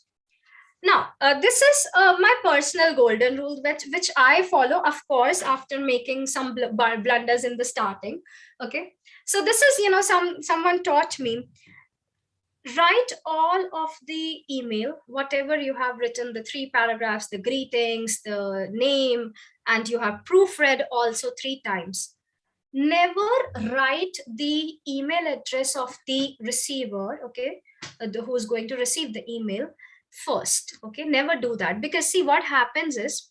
Now, this is my personal golden rule, which I follow, of course, after making some blunders in the starting. Okay, so this is, someone taught me, write all of the email, whatever you have written, the 3 paragraphs, the greetings, the name, and you have proofread also 3 times. Never write the email address of the receiver, okay, who's going to receive the email first. Okay, never do that, because see, what happens is,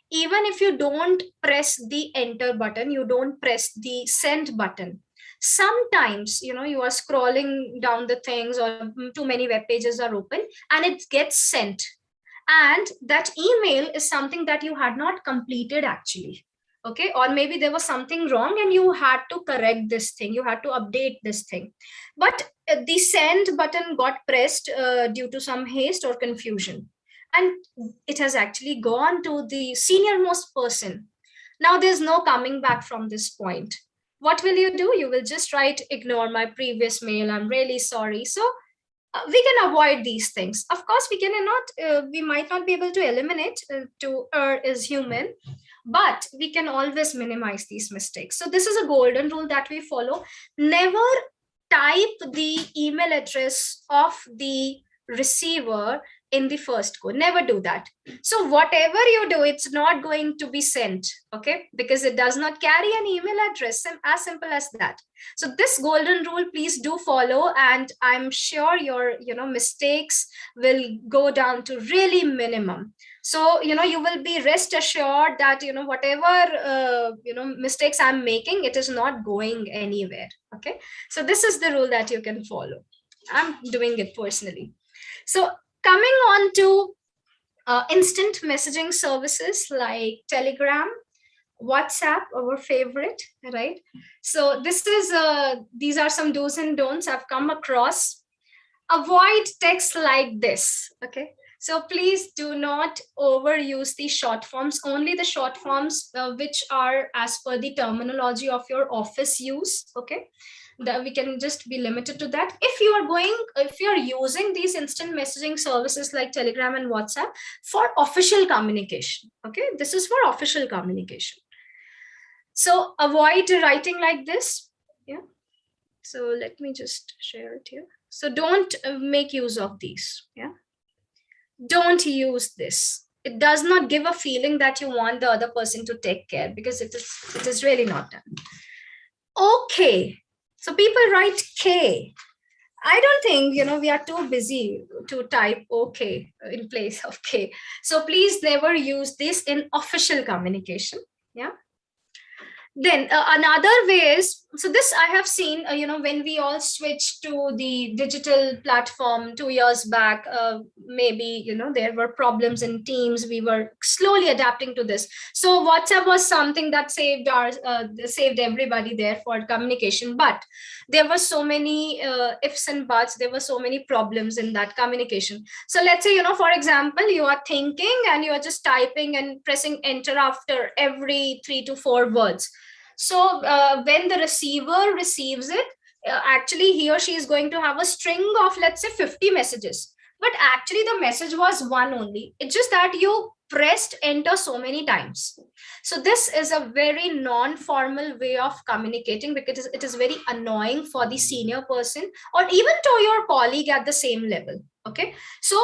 even if you don't press the enter button, you don't press the send button, sometimes you are scrolling down the things, or too many web pages are open, and it gets sent, and that email is something that you had not completed actually. Okay, or maybe there was something wrong and you had to correct this thing, you had to update this thing, but the send button got pressed due to some haste or confusion, and it has actually gone to the senior most person. Now there's no coming back from this point. What will you do? You will just write, ignore my previous mail, I'm really sorry. So we can avoid these things. Of course, we might not be able to eliminate, to err is human, but we can always minimize these mistakes. So this is a golden rule that we follow. Never type the email address of the receiver in the first go. Never do that. So whatever you do, it's not going to be sent, okay, because it does not carry an email address, as simple as that. So this golden rule, please do follow, and I'm sure your mistakes will go down to really minimum. So you will be rest assured that whatever mistakes I'm making, it is not going anywhere. Okay, so this is the rule that you can follow. I'm doing it personally. So coming on to instant messaging services like Telegram, WhatsApp, our favorite, right? So these are some do's and don'ts I've come across. Avoid text like this, okay? So please do not overuse the short forms, only the short forms which are as per the terminology of your office use, okay? That we can just be limited to that. If you're using these instant messaging services like Telegram and WhatsApp for official communication, okay, this is for official communication. So avoid writing like this. Yeah, so let me just share it here. So don't make use of these. Yeah, don't use this. It does not give a feeling that you want the other person to take care, because it is really not done. Okay. So people write K. I don't think, we are too busy to type OK in place of K. So please never use this in official communication. Yeah. Then another way is So this I have seen, when we all switched to the digital platform 2 years back, maybe, there were problems in Teams. We were slowly adapting to this. So WhatsApp was something that saved everybody there for communication. But there were so many ifs and buts. There were so many problems in that communication. So let's say, for example, you are thinking and you are just typing and pressing enter after every 3 to 4 words. So when the receiver receives it, actually he or she is going to have a string of, let's say, 50 messages. But actually the message was one only. It's just that you pressed enter so many times. So this is a very non-formal way of communicating, because it is very annoying for the senior person or even to your colleague at the same level. Okay. So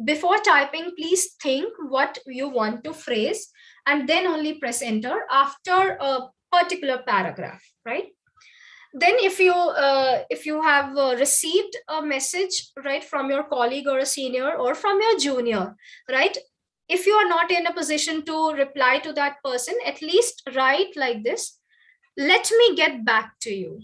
before typing, please think what you want to phrase, and then only press enter after a particular paragraph, right? Then if you have received a message, right, from your colleague or a senior or from your junior, right, if you are not in a position to reply to that person, at least write like this: let me get back to you.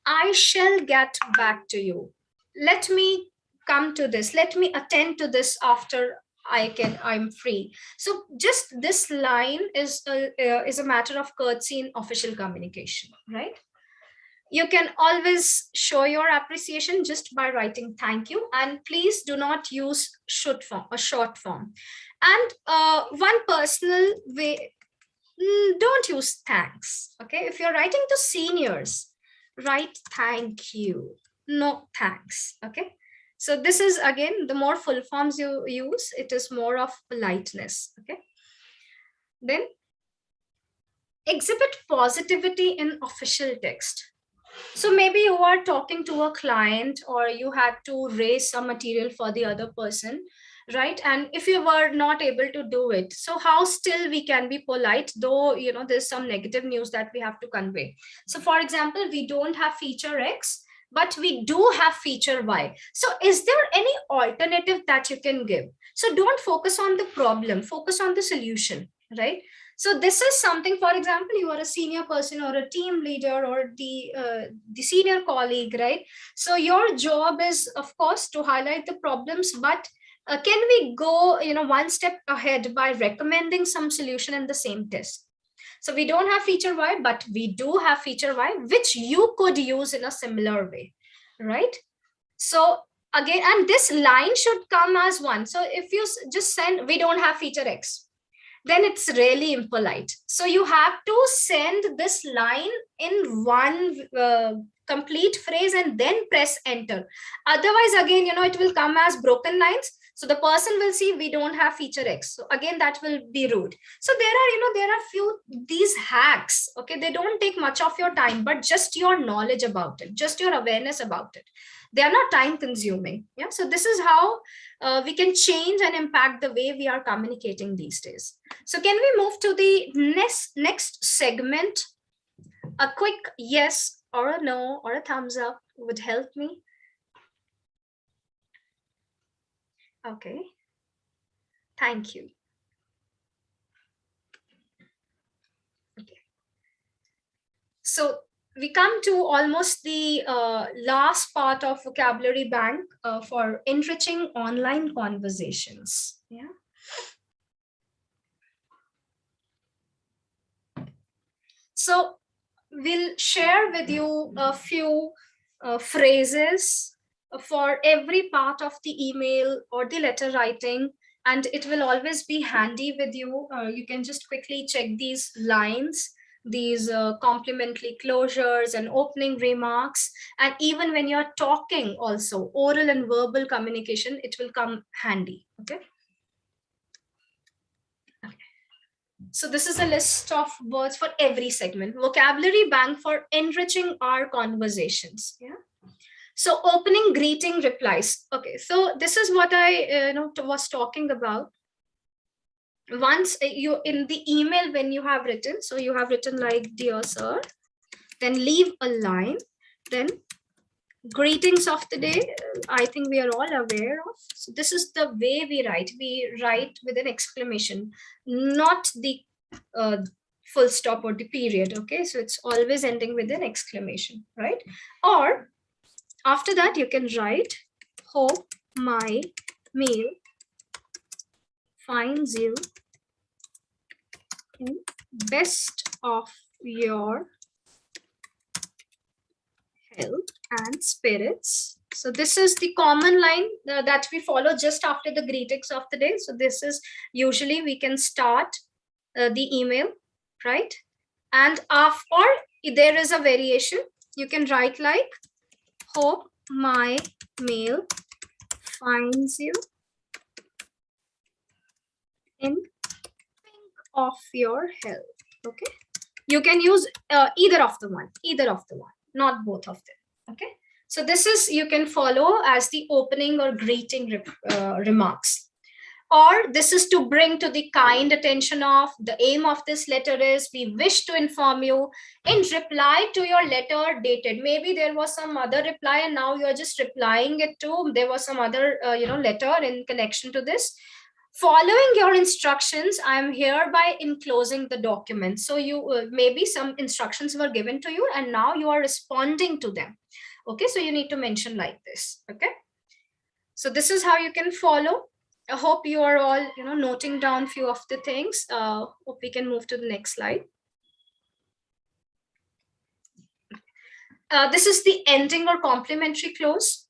I shall get back to you. Let me come to this. Let me attend to this after I'm free. So just this line is a matter of courtesy in official communication, right? You can always show your appreciation just by writing thank you, and please do not use short form. And one personal way, don't use thanks. Okay, if you're writing to seniors, write thank you, no thanks. Okay. So this is, again, the more full forms you use, it is more of politeness. Okay. Then exhibit positivity in official text. So maybe you are talking to a client, or you had to raise some material for the other person, right? And if you were not able to do it, so how still we can be polite, though, there's some negative news that we have to convey. So for example, we don't have feature X, but we do have feature Y. So is there any alternative that you can give? So don't focus on the problem, focus on the solution, right? So this is something, for example, you are a senior person or a team leader or the senior colleague, right? So your job is, of course, to highlight the problems, but can we go, one step ahead by recommending some solution in the same test? So we don't have feature Y, but we do have feature Y, which you could use in a similar way, right? So again, and this line should come as one. So if you just send, we don't have feature X, then it's really impolite. So you have to send this line in one complete phrase and then press enter. Otherwise, again, it will come as broken lines. So the person will see we don't have feature X. So again, that will be rude. So there are few these hacks. Okay, they don't take much of your time, but just your knowledge about it, just your awareness about it. They are not time consuming. Yeah. So this is how we can change and impact the way we are communicating these days. So can we move to the next segment? A quick yes or a no or a thumbs up would help me. Okay. Thank you. Okay. So we come to almost the last part of vocabulary bank for enriching online conversations. Yeah. So we'll share with you a few phrases for every part of the email or the letter writing, and it will always be handy with you. You can just quickly check these lines, these complementary closures and opening remarks, and even when you're talking also, oral and verbal communication, it will come handy. Okay. So this is a list of words for every segment. Vocabulary bank for enriching our conversations. Yeah. So opening, greeting, replies. Okay. So this is what I was talking about. Once you in the email, when you have written, so you have written like dear sir, then leave a line, then greetings of the day. I think we are all aware of. So this is the way we write. We write with an exclamation, not the full stop or the period. Okay, so it's always ending with an exclamation, right? Or after that, you can write, hope my mail finds you in best of your health and spirits. So this is the common line that we follow just after the greetings of the day. So this is usually we can start the email, right? And or there is a variation. You can write like, hope my mail finds you in pink of your health. Okay, you can use either of the one, not both of them. Okay, so this is, you can follow as the opening or greeting remarks. Or this is to bring to the kind attention of, the aim of this letter is, we wish to inform you in reply to your letter dated. Maybe there was some other reply and now you're just replying it to, there was some other letter in connection to this. Following your instructions, I am hereby enclosing the document. So you maybe some instructions were given to you and now you are responding to them. Okay, so you need to mention like this. Okay, so this is how you can follow. I hope you are all noting down few of the things. Hope we can move to the next slide. This is the ending or complementary close.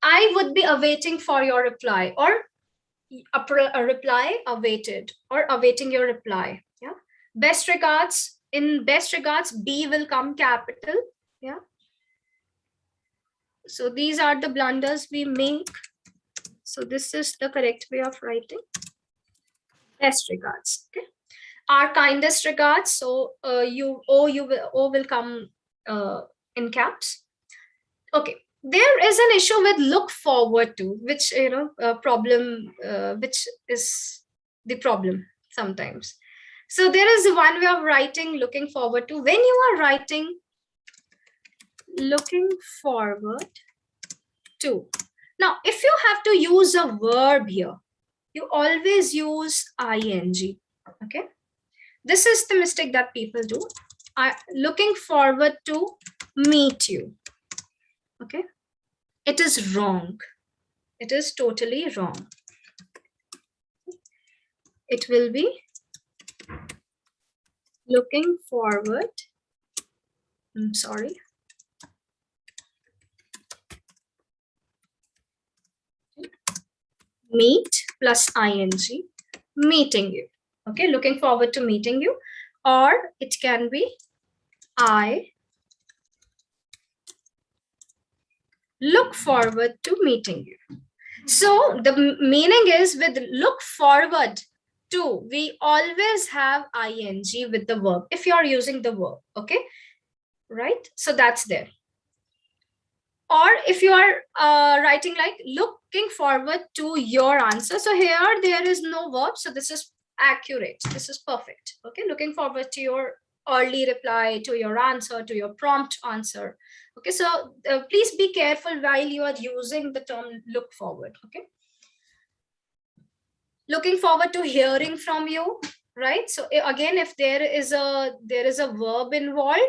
I would be awaiting for your reply, or a reply awaited, or awaiting your reply. Yeah. Best regards. In best regards, B will come capital. Yeah. So these are the blunders we make. So this is the correct way of writing. Best regards. Okay. Our kindest regards. So O will come in caps. Okay. There is an issue with look forward to, which problem, which is the problem sometimes. So there is one way of writing looking forward to. When you are writing looking forward to, now if you have to use a verb here, you always use ing. Okay, this is the mistake that people do. Looking forward to meet you. Okay, it is wrong. It is totally wrong. It will be looking forward. I'm sorry. Meet plus ing, meeting you. Okay, looking forward to meeting you. Or it can be I look forward to meeting you. So the meaning is, with look forward to, we always have ing with the verb if you are using the verb. Okay, right? So that's there. Or if you are writing like looking forward to your answer, so here there is no verb, so this is accurate, this is perfect. Okay, looking forward to your early reply, to your answer, to your prompt answer. Okay, so please be careful while you are using the term look forward. Okay, looking forward to hearing from you, right? So again, if there is a verb involved,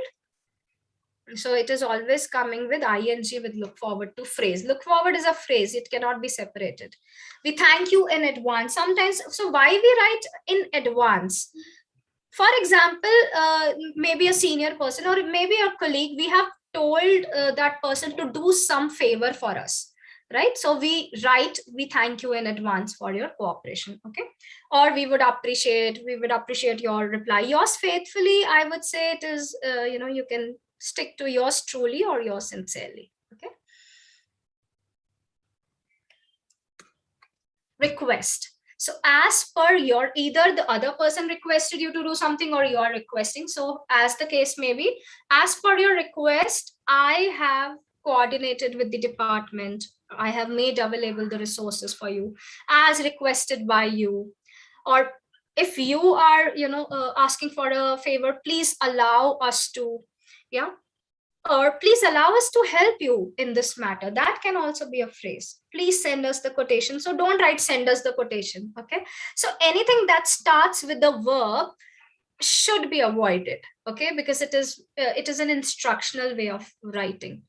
so it is always coming with ing with look forward to phrase. Look forward is a phrase, it cannot be separated. We thank you in advance sometimes. So why we write in advance? For example, maybe a senior person or maybe a colleague, we have told that person to do some favor for us, right? So we write, we thank you in advance for your cooperation. Okay, or we would appreciate your reply. Yours faithfully, I would say it is you can stick to yours truly or yours sincerely. Okay, request. So as per your, either the other person requested you to do something or you are requesting. So as the case may be, as per your request, I have coordinated with the department. I have made available the resources for you as requested by you. Or if you are, asking for a favor, please allow us to, yeah, or please allow us to help you in this matter. That can also be a phrase. Please send us the quotation. So don't write send us the quotation. Okay, so anything that starts with the verb should be avoided, okay, because it is an instructional way of writing.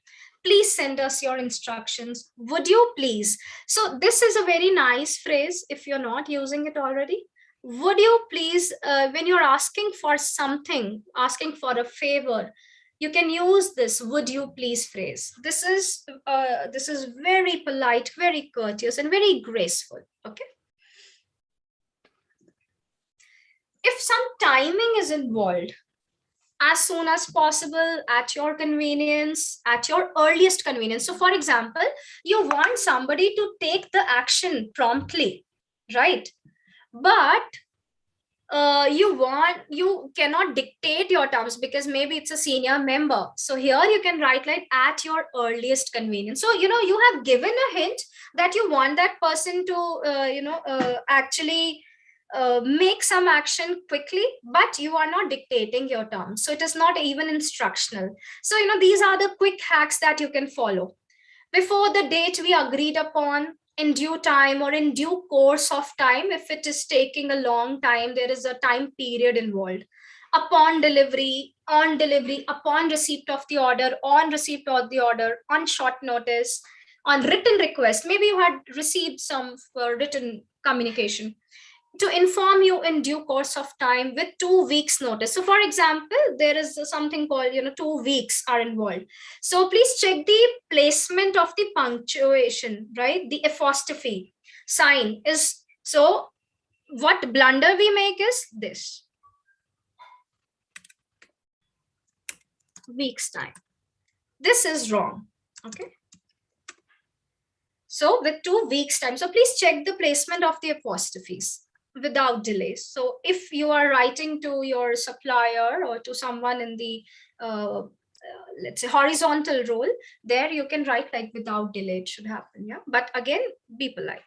Please send us your instructions, would you please? So this is a very nice phrase if you're not using it already. Would you please, when you're asking for something, asking for a favor, you can use this would you please phrase. This is very polite, very courteous, and very graceful, okay. If some timing is involved, as soon as possible, at your convenience, at your earliest convenience. So for example, you want somebody to take the action promptly, right? But you cannot dictate your terms because maybe it's a senior member. So here you can write like at your earliest convenience. So you have given a hint that you want that person to actually make some action quickly, but you are not dictating your terms. So it is not even instructional. So these are the quick hacks that you can follow. Before the date we agreed upon, in due time or in due course of time. If it is taking a long time, there is a time period involved. Upon delivery, on delivery, upon receipt of the order, on receipt of the order, on short notice, on written request. Maybe you had received some written communication. To inform you in due course of time with 2 weeks notice. So for example, there is something called 2 weeks are involved. So please check the placement of the punctuation, right? The apostrophe sign is, so what blunder we make is this: weeks time. This is wrong, okay? So with 2 weeks time, so please check the placement of the apostrophes without delay. So if you are writing to your supplier or to someone in the let's say horizontal role, there you can write like without delay, it should happen. Yeah, but again, be polite.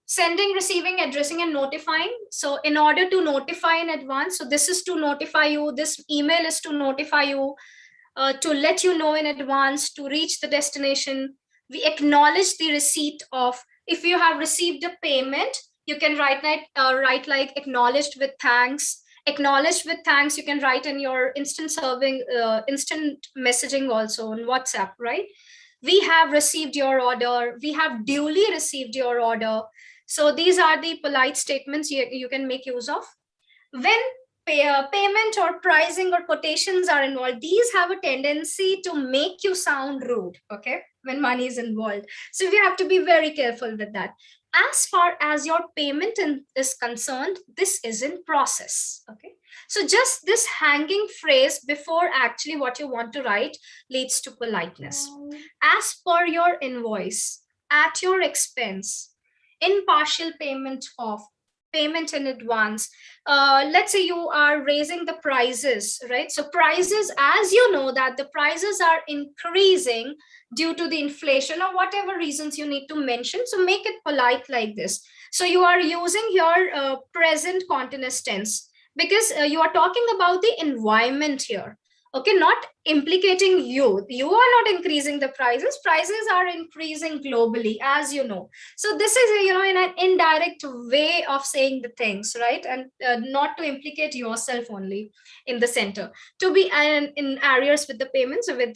Sending, receiving, addressing, and notifying. So in order to notify in advance, so this is to notify you, this email is to notify you, to let you know in advance, to reach the destination. We acknowledge the receipt of, if you have received a payment, you can write like acknowledged with thanks. Acknowledged with thanks, you can write in your instant messaging also on WhatsApp, right? We have received your order. We have duly received your order. So these are the polite statements you can make use of. When payment or pricing or quotations are involved, these have a tendency to make you sound rude, okay, when money is involved. So we have to be very careful with that. As far as your payment is concerned, this is in process, okay? So just this hanging phrase before actually what you want to write leads to politeness. As per your invoice, at your expense, in partial payment of, payment in advance. Let's say you are raising the prices, right? So prices, as you know that the prices are increasing due to the inflation or whatever reasons you need to mention. So make it polite like this. So you are using your present continuous tense because you are talking about the environment here. Okay, not implicating you. You are not increasing the prices. Prices are increasing globally, as you know. So this is, in an indirect way of saying the things, right? And not to implicate yourself only in the center. To be in arrears with the payments, with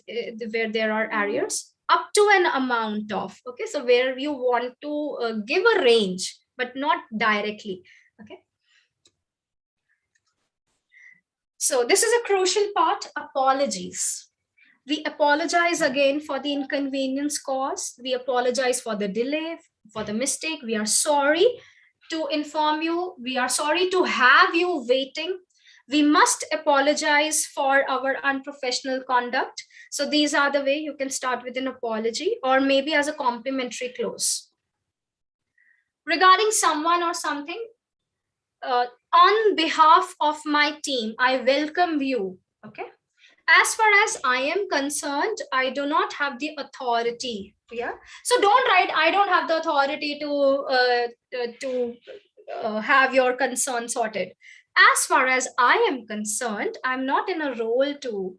where there are arrears, up to an amount of. Okay, so where you want to give a range, but not directly. Okay. So this is a crucial part, apologies. We apologize again for the inconvenience caused. We apologize for the delay, for the mistake. We are sorry to inform you. We are sorry to have you waiting. We must apologize for our unprofessional conduct. So these are the way you can start with an apology or maybe as a complimentary close. Regarding someone or something, on behalf of my team, I welcome you, okay? As far as I am concerned, I do not have the authority, yeah? So don't write, I don't have the authority to have your concern sorted. As far as I am concerned, I'm not in a role to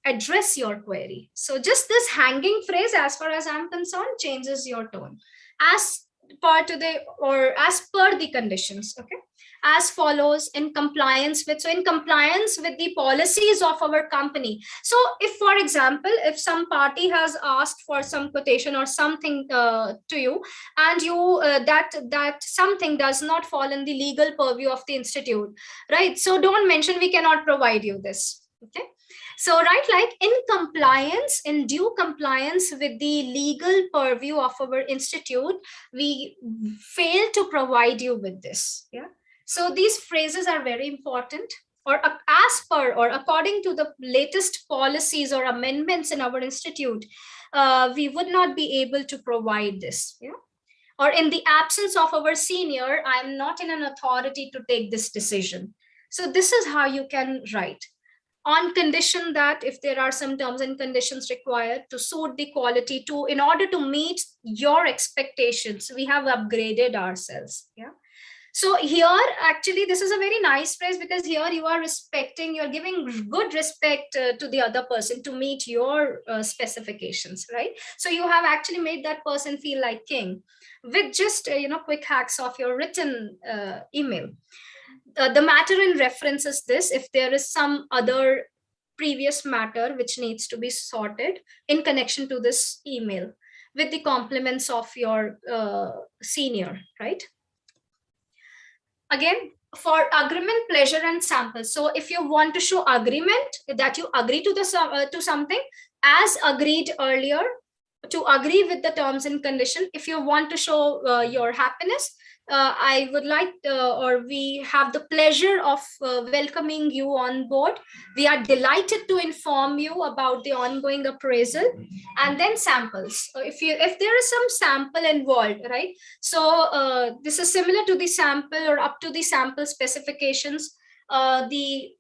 address your query. So just this hanging phrase, as far as I'm concerned, changes your tone. As as per the conditions, okay, as follows, in compliance with the policies of our company. So if, for example, if some party has asked for some quotation or something to you, and you that something does not fall in the legal purview of the institute, right? So don't mention we cannot provide you this, okay? So, right, like in due compliance with the legal purview of our institute, we fail to provide you with this. Yeah. So these phrases are very important, or as per or according to the latest policies or amendments in our institute, we would not be able to provide this. Yeah. Or in the absence of our senior, I am not in an authority to take this decision. So this is how you can write, on condition that if there are some terms and conditions required to suit the quality, to in order to meet your expectations, we have upgraded ourselves. Yeah. So here, actually, this is a very nice phrase, because here you are respecting, you're giving good respect to the other person to meet your specifications, right? So you have actually made that person feel like king with just, quick hacks of your written email. The matter in reference is this: if there is some other previous matter which needs to be sorted in connection to this email, with the compliments of your senior, right? Again, for agreement, pleasure, and sample. So if you want to show agreement, that you agree to to something as agreed earlier, to agree with the terms and condition. If you want to show your happiness, I would like or we have the pleasure of welcoming you on board. We are delighted to inform you about the ongoing appraisal. And then samples. If there is some sample involved, right? So this is similar to the sample or up to the sample specifications. The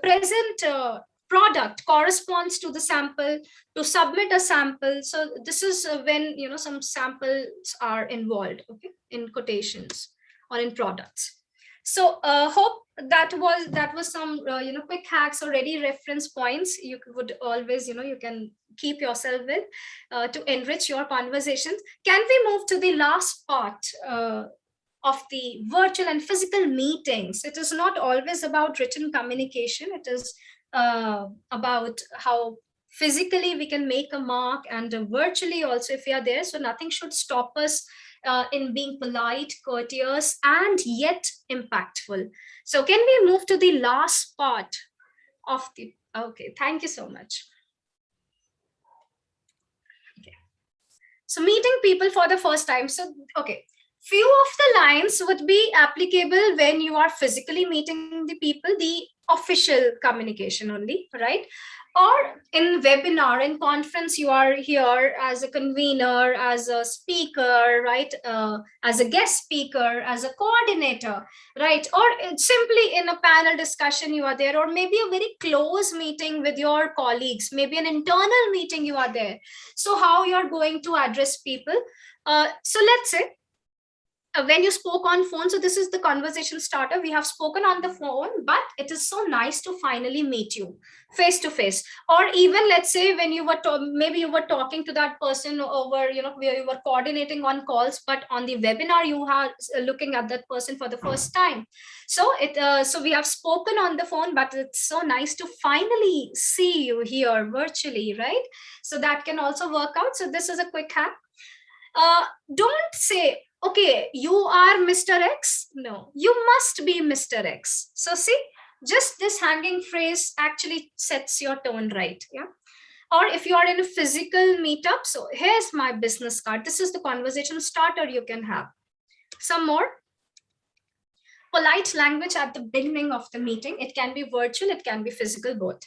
present product corresponds to the sample, to submit a sample. So this is when some samples are involved, okay, in quotations or in products. So hope that was some quick hacks or ready reference points you would always you can keep yourself with to enrich your conversations. Can we move to the last part of the virtual and physical meetings? It is not always about written communication. It is about how physically we can make a mark, and virtually also if we are there. So nothing should stop us in being polite, courteous, and yet impactful. So can we move to the last part of the, okay, thank you so much. Okay. So meeting people for the first time. So, okay, few of the lines would be applicable when you are physically meeting the people, the official communication only, right? Or in webinar, in conference, you are here as a convener, as a speaker, right? As a guest speaker, as a coordinator, right? Or simply in a panel discussion, you are there, or maybe a very close meeting with your colleagues, maybe an internal meeting, you are there. So how you're going to address people? So let's say, when you spoke on phone, so this is the conversation starter. We have spoken on the phone, but it is so nice to finally meet you face to face. Or even let's say when you were maybe you were talking to that person over, where you were coordinating on calls, but on the webinar you are looking at that person for the first time. So so we have spoken on the phone, but it's so nice to finally see you here virtually, right? So that can also work out. So this is a quick hack. Don't say, okay, you are Mr. X. No, you must be Mr. X. So see, just this hanging phrase actually sets your tone right. Yeah. Or if you are in a physical meetup, so here's my business card. This is the conversation starter you can have. Some more polite language at the beginning of the meeting. It can be virtual, it can be physical, both.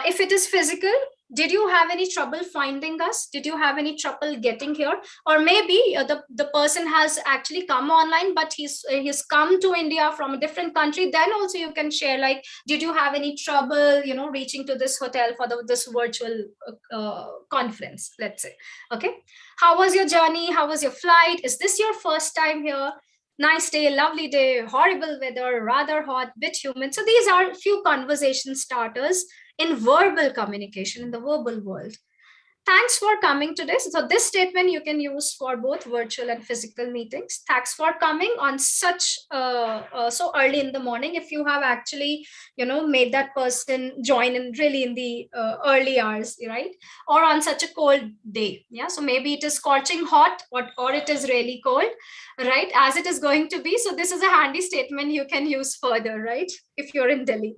If it is physical, did you have any trouble finding us? Did you have any trouble getting here? Or maybe the person has actually come online, but he's come to India from a different country. Then also you can share, like, did you have any trouble, reaching to this hotel for this virtual conference, let's say. Okay. How was your journey? How was your flight? Is this your first time here? Nice day, lovely day, horrible weather, rather hot, bit humid. So these are few conversation starters in verbal communication, in the verbal world. Thanks for coming today. So this statement you can use for both virtual and physical meetings. Thanks for coming on such so early in the morning. If you have actually, made that person join in really in the early hours, right? Or on such a cold day. Yeah. So maybe it is scorching hot or it is really cold, right? As it is going to be. So this is a handy statement you can use further, right? If you're in Delhi.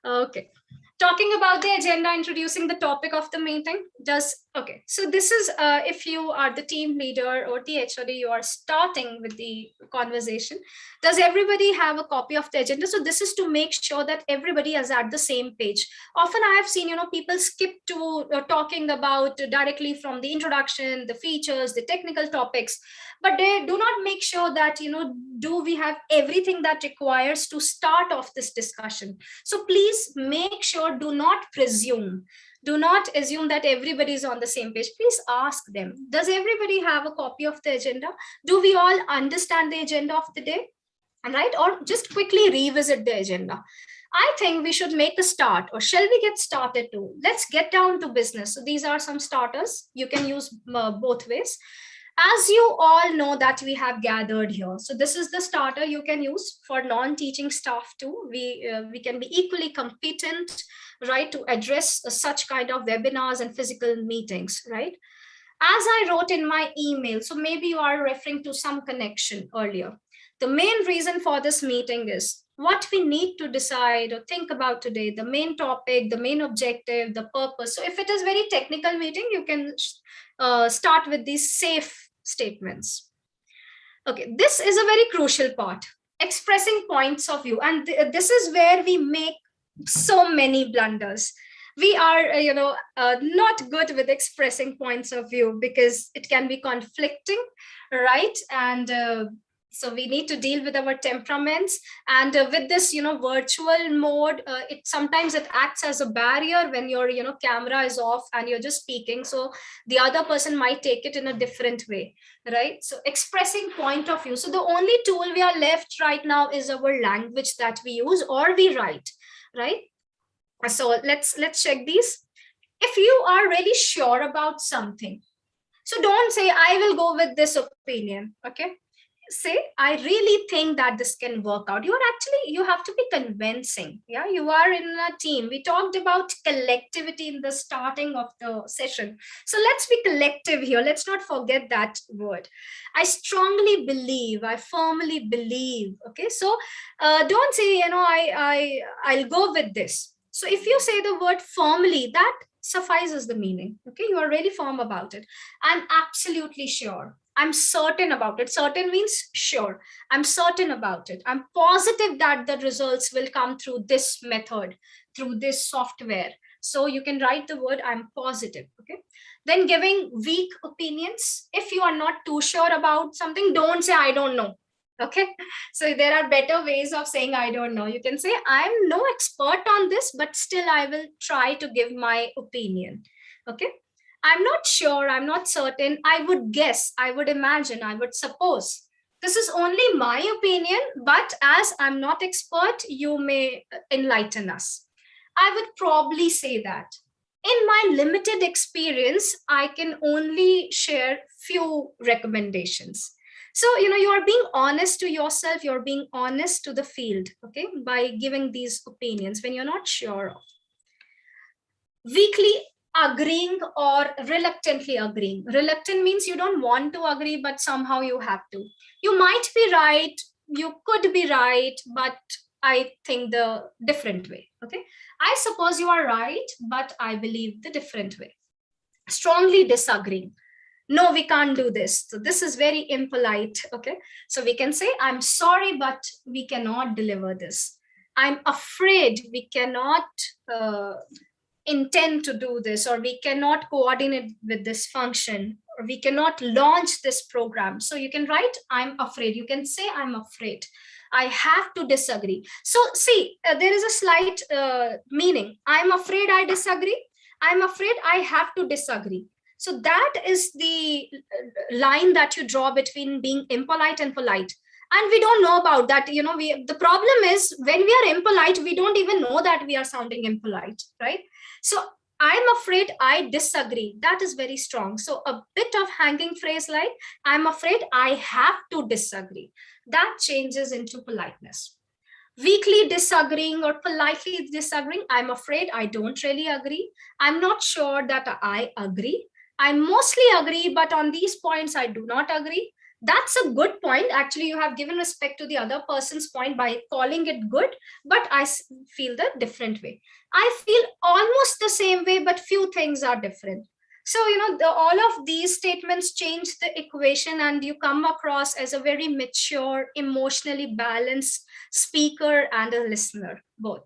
Okay. Talking about the agenda, introducing the topic of the meeting. Okay, so this is if you are the team leader or the HOD, you are starting with the conversation. Does everybody have a copy of the agenda? So this is to make sure that everybody is at the same page. Often I have seen, people skip to talking about directly from the introduction, the features, the technical topics, but they do not make sure that, do we have everything that requires to start off this discussion. So please make sure, do not presume. Do not assume that everybody is on the same page. Please ask them, does everybody have a copy of the agenda? Do we all understand the agenda of the day? Right? Or just quickly revisit the agenda. I think we should make a start, or shall we get started too? Let's get down to business. So these are some starters. You can use both ways. As you all know that we have gathered here. So this is the starter you can use for non-teaching staff too. We can be equally competent, right, to address such kind of webinars and physical meetings, right? As I wrote in my email, so maybe you are referring to some connection earlier. The main reason for this meeting is what we need to decide or think about today, the main topic, the main objective, the purpose. So if it is very technical meeting, you can start with these safe statements. Okay, this is a very crucial part, expressing points of view. And this is where we make so many blunders. We are, not good with expressing points of view because it can be conflicting, right? And so we need to deal with our temperaments, and with this, virtual mode, sometimes it acts as a barrier when your, camera is off and you're just speaking. So the other person might take it in a different way, right? So expressing point of view. So the only tool we are left right now is our language that we use or we write, right? So let's check these. If you are really sure about something, so don't say, I will go with this opinion, okay? Say, I really think that this can work out. You have to be convincing. Yeah, you are in a team. We talked about collectivity in the starting of the session. So let's be collective here. Let's not forget that word. I strongly believe, I firmly believe. Okay, so don't say, I'll go with this. So if you say the word firmly, that suffices the meaning. Okay, you are really firm about it. I'm absolutely sure. I'm certain about it. Certain means sure. I'm certain about it. I'm positive that the results will come through this method, through this software. So you can write the word I'm positive. Okay. Then giving weak opinions. If you are not too sure about something, don't say I don't know. Okay. So there are better ways of saying I don't know. You can say I'm no expert on this, but still I will try to give my opinion. Okay. I'm not sure, I'm not certain, I would guess, I would imagine, I would suppose. This is only my opinion, but as I'm not expert, you may enlighten us. I would probably say that. In my limited experience, I can only share few recommendations. So, you are being honest to yourself, you're being honest to the field, okay, by giving these opinions when you're not sure of. Weakly agreeing or reluctantly agreeing. Reluctant means you don't want to agree, but somehow you have to. You might be right, you could be right, but I think the different way. Okay. I suppose you are right, but I believe the different way. Strongly disagreeing. No, we can't do this. So this is very impolite. Okay. So we can say, I'm sorry, but we cannot deliver this. I'm afraid we cannot intend to do this, or we cannot coordinate with this function, or we cannot launch this program. So you can write, I'm afraid. You can say, I'm afraid. I have to disagree. So see, there is a slight meaning. I'm afraid I disagree. I'm afraid I have to disagree. So that is the line that you draw between being impolite and polite. And we don't know about that. The problem is when we are impolite, we don't even know that we are sounding impolite, right? So I'm afraid I disagree. That is very strong. So a bit of hanging phrase like, I'm afraid I have to disagree. That changes into politeness. Weakly disagreeing or politely disagreeing, I'm afraid I don't really agree. I'm not sure that I agree. I mostly agree, but on these points, I do not agree. That's a good point. Actually, you have given respect to the other person's point by calling it good, but I feel the different way. I feel almost the same way, but few things are different. So, all of these statements change the equation, and you come across as a very mature, emotionally balanced speaker and a listener, both.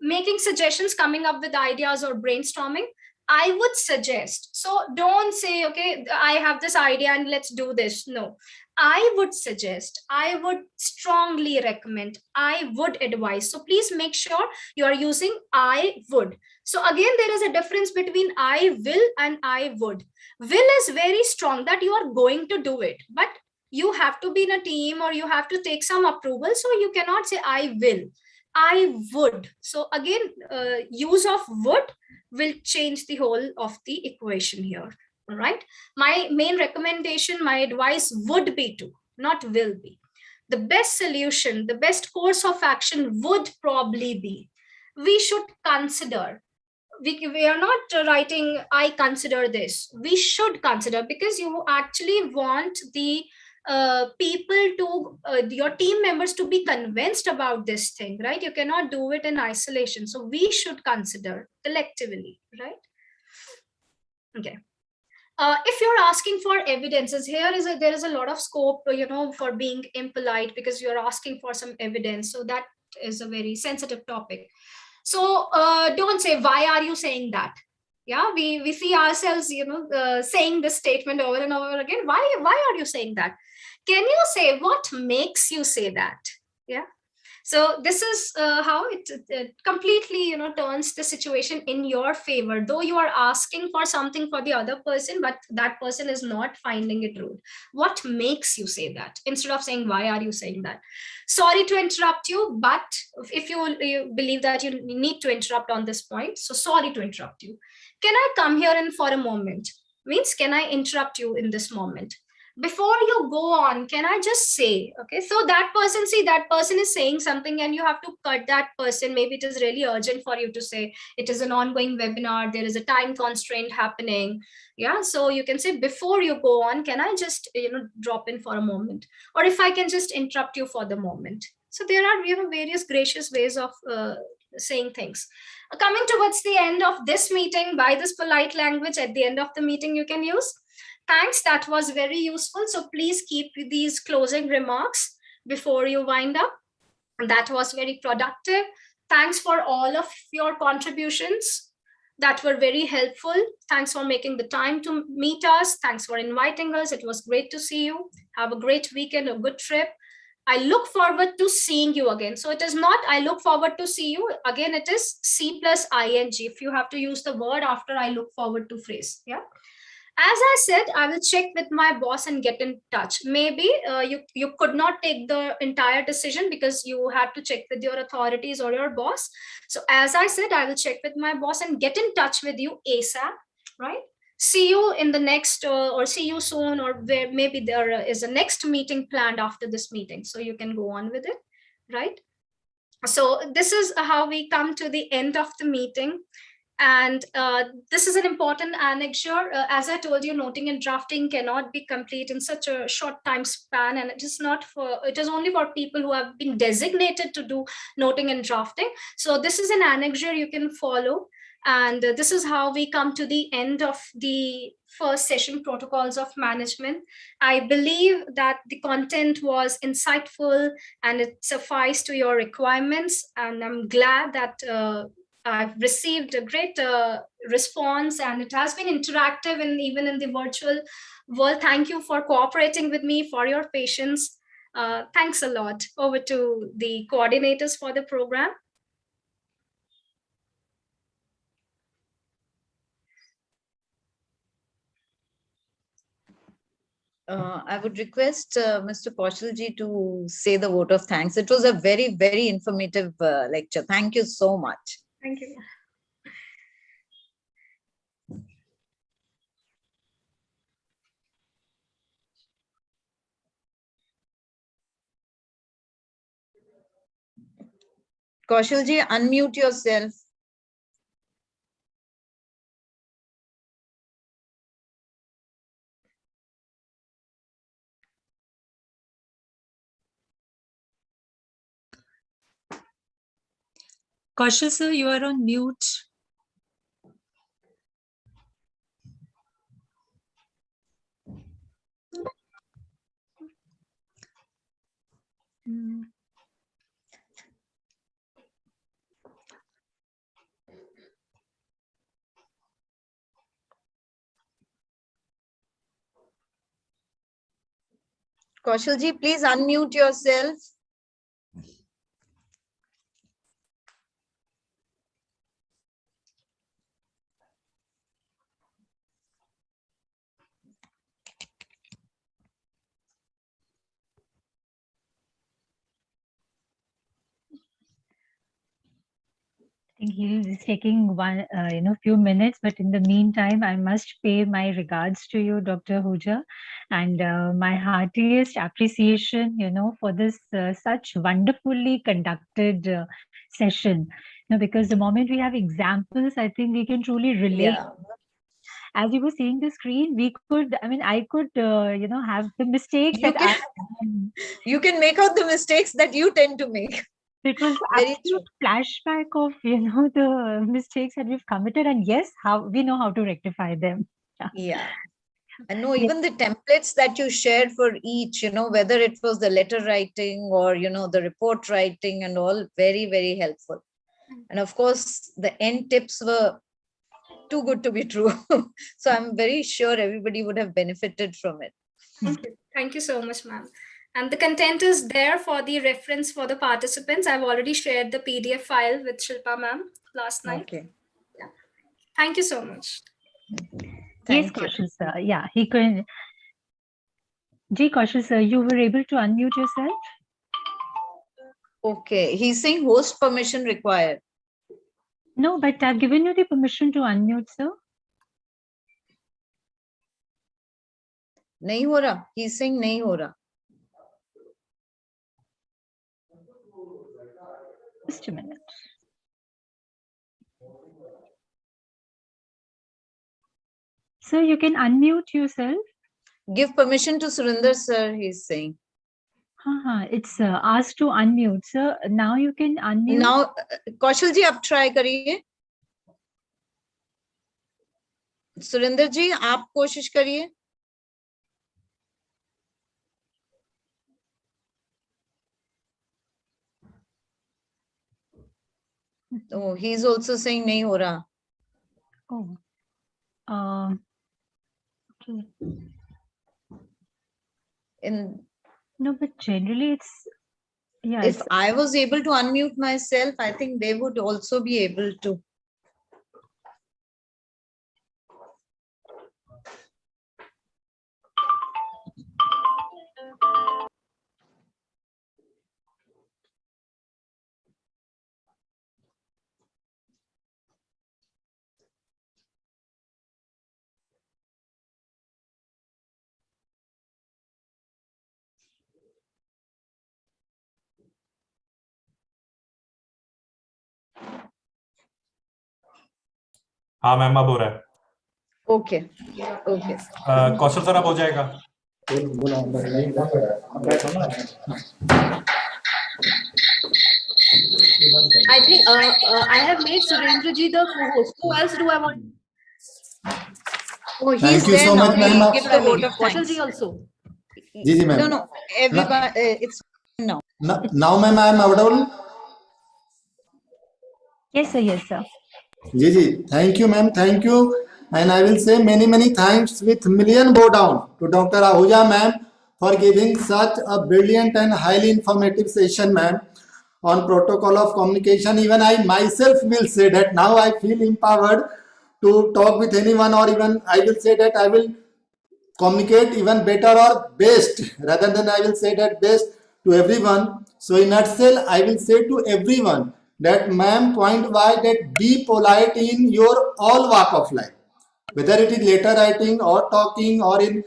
Making suggestions, coming up with ideas or brainstorming, I would suggest. So don't say, okay, I have this idea and let's do this. No, I would suggest, I would strongly recommend, I would advise. So please make sure you are using I would. So again, there is a difference between I will and I would. Will is very strong that you are going to do it, but you have to be in a team or you have to take some approval. So you cannot say I will. I would. So again, use of would will change the whole of the equation here. All right. My main recommendation, my advice would be to, not will be. The best solution, the best course of action would probably be, we should consider. We are not writing, I consider this. We should consider, because you actually want the people to your team members to be convinced about this thing, right? You cannot do it in isolation. So we should consider collectively, right? Okay. If you're asking for evidences, there is a lot of scope, for being impolite, because you're asking for some evidence. So that is a very sensitive topic. So don't say, why are you saying that? Yeah, we see ourselves, saying this statement over and over again. Why are you saying that? Can you say what makes you say that? Yeah. So this is how it completely, turns the situation in your favor, though you are asking for something for the other person, but that person is not finding it rude. What makes you say that? Instead of saying, why are you saying that? Sorry to interrupt you, but if you believe that you need to interrupt on this point, so sorry to interrupt you. Can I come here and for a moment? Means, can I interrupt you in this moment? Before you go on, can I just say, okay, so that person is saying something and you have to cut that person. Maybe it is really urgent for you to say, it is an ongoing webinar, there is a time constraint happening. Yeah, so you can say, before you go on, can I just, drop in for a moment? Or if I can just interrupt you for the moment. So there are, various gracious ways of saying things. Coming towards the end of this meeting, by this polite language, at the end of the meeting, you can use, thanks, that was very useful. So please keep these closing remarks before you wind up. That was very productive. Thanks for all of your contributions. That were very helpful. Thanks for making the time to meet us. Thanks for inviting us. It was great to see you. Have a great weekend, a good trip. I look forward to seeing you again. So it is not, I look forward to see you again. It is C plus ing. If you have to use the word after I look forward to phrase. Yeah. As I said, I will check with my boss and get in touch. Maybe you could not take the entire decision because you had to check with your authorities or your boss. So as I said, I will check with my boss and get in touch with you ASAP, right? See you in the next or see you soon, or where maybe there is a next meeting planned after this meeting. So you can go on with it, right? So this is how we come to the end of the meeting. And this is an important annexure. As I told you, noting and drafting cannot be complete in such a short time span. And it is only for people who have been designated to do noting and drafting. So this is an annexure you can follow. And this is how we come to the end of the first session, Protocols of Management. I believe that the content was insightful and it sufficed to your requirements. And I'm glad that I've received a great response, and it has been interactive and even in the virtual world. Thank you for cooperating with me, for your patience. Thanks a lot. Over to the coordinators for the program. I would request Mr. Kaushalji to say the vote of thanks. It was a very, very informative lecture. Thank you so much. Thank you. Kaushalji, unmute yourself. Kaushal sir, you are on mute. Kaushalji, please unmute yourself. I think he's taking one, few minutes, but in the meantime, I must pay my regards to you, Dr. Ahuja, and my heartiest appreciation, for this such wonderfully conducted session. Because the moment we have examples, I think we can truly relate. Yeah. As you were seeing the screen, I could, have the mistakes You that can, you can make out the mistakes that you tend to make. It was Very absolute flashback of, the mistakes that we've committed, and yes, how we know how to rectify them. Yeah. I know even the templates that you shared for each, whether it was the letter writing or, the report writing and all, very, very helpful. And of course, the end tips were too good to be true. So I'm very sure everybody would have benefited from it. Thank you. Thank you so much, ma'am. And the content is there for the reference for the participants. I've already shared the PDF file with Shilpa ma'am last night. Okay. Yeah. Thank you so much. Yes, Kaushal sir. Yeah, he could. Kaushal sir, you were able to unmute yourself? Okay. He's saying host permission required. No, but I've given you the permission to unmute, sir. Nahi ho raha. He's saying nahi ho raha. Just a minute. Sir, you can unmute yourself. Give permission to Surinder sir, he's saying. It's asked to unmute, sir. Now you can unmute. Now, Kaushal ji, आप try करिए. सुरेंद्र जी, आप कोशिश करिए. Oh, he's also saying नहीं हो रहा. Oh. Okay. No, but generally it's, yeah. If I was able to unmute myself, I think they would also be able to. हाँ ma'am अब हो रहा है. Okay. Okay. कौशल सर अब हो जाएगा. I think I have made Surendra ji the co-host. Who else do I want? Oh, he's Thank you there so now. much, ma'am. Give the vote of Kaushal thanks. ji also. जी जी ma'am. No, no. Everybody, it's now. Now ma'am I am audible. Yes, sir. Yes, sir. जी जी. Thank you, ma'am. Thank you. And I will say many thanks with million bow down to Dr. Ahuja ma'am for giving such a brilliant and highly informative session, ma'am, on protocol of communication. Even I myself will say that now I feel empowered to talk with anyone, or even I will say that I will communicate even better or best, rather than I will say that best to everyone. So in nutshell, I will say to everyone that ma'am point why that be polite in your all walk of life, whether it is letter writing or talking or in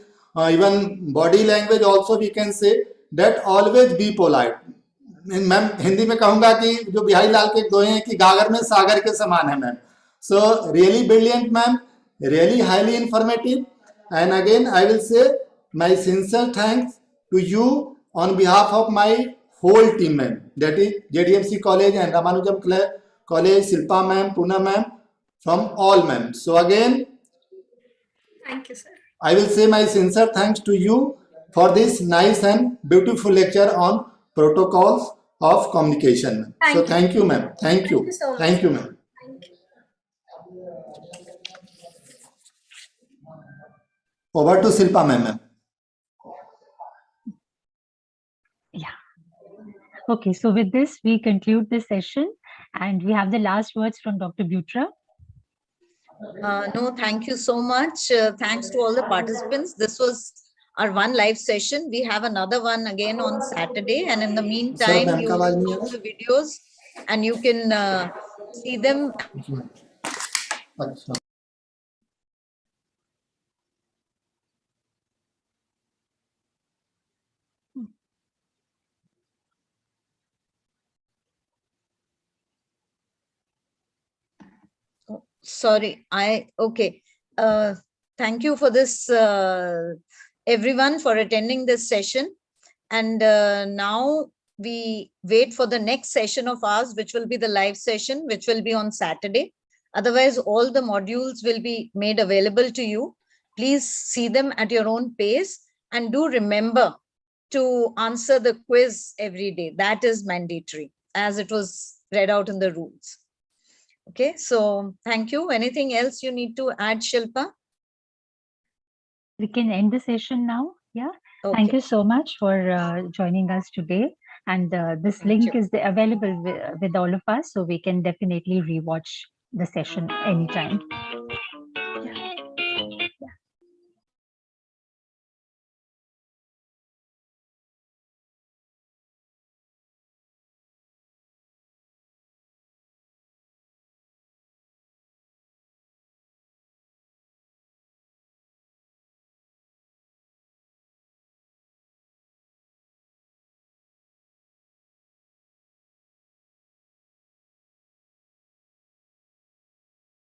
even body language also we can say that always be polite. Ma'am Hindi में कहूंगा कि जो बिहारी लाल के दोहे हैं कि गागर में सागर के समान है ma'am. So really brilliant ma'am, really highly informative, and again I will say my sincere thanks to you on behalf of my whole team ma'am, that is JDMC College and Ramanujam College, Silpa ma'am, Poonam ma'am, from all ma'am. So again Thank you, sir. I will say my sincere thanks to you for this nice and beautiful lecture on protocols of communication. So thank you ma'am. Thank you. Thank you so much. Thank you ma'am. Thank you. Over to Silpa ma'am. Yeah. Okay, so with this, we conclude this session and we have the last words from Dr. Butra. No, thank you so much. Thanks to all the participants. This was our one live session. We have another one again on Saturday. And in the meantime, you watch the videos and you can see them. Sorry, okay. Thank you for this, everyone, for attending this session. And now we wait for the next session of ours, which will be the live session, which will be on Saturday. Otherwise, all the modules will be made available to you. Please see them at your own pace and do remember to answer the quiz every day. That is mandatory, as it was read out in the rules. Okay, so thank you. Anything else you need to add, Shilpa? We can end the session now. Yeah. Okay. Thank you so much for joining us today. And this link is available with all of us, so we can definitely rewatch the session anytime.